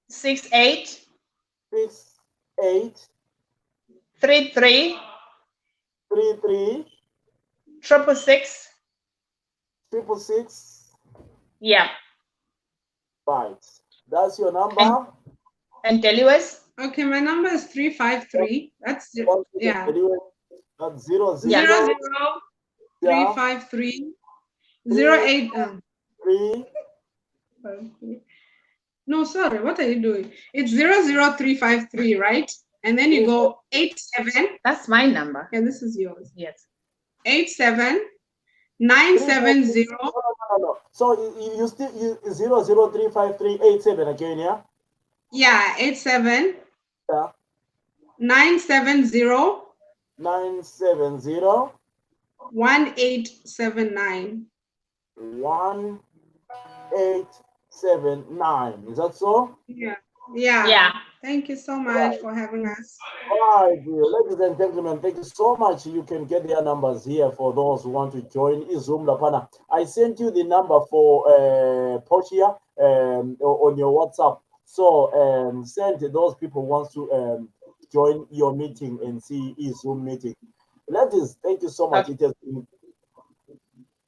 68
33 666. Yeah.
Right. That's your number.
And Delius?
Okay, my number is 353. That's yeah.
That's 00
353 08
3.
No, sorry, what are you doing? It's 00353, right? And then you go 87.
That's my number.
Yeah, this is yours.
Yes.
87 970.
No. So you still 0035387 again, yeah?
Yeah, 87.
Yeah.
970.
970.
1879.
1879. Is that so?
Yeah. Thank you so much for having us.
All right, ladies and gentlemen, thank you so much. You can get their numbers here for those who want to join Zoom Lapana. I sent you the number for Portia on your WhatsApp. So send those people who want to join your meeting and see Zoom meeting. Ladies, thank you so much. It has been a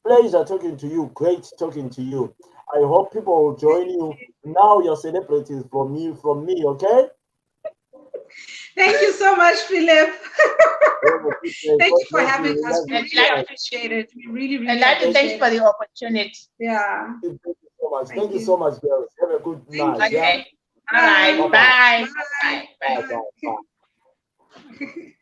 pleasure talking to you. Great talking to you. I hope people will join you. Now you're celebrities from me, okay?
Thank you so much, Philip. Thank you for having us. We really appreciate it. We really
I'd like to thank you for the opportunity.
Yeah.
Thank you so much. Thank you so much, girls. Have a good night.
Okay.
Yeah?
All right. Bye.
Bye. Bye.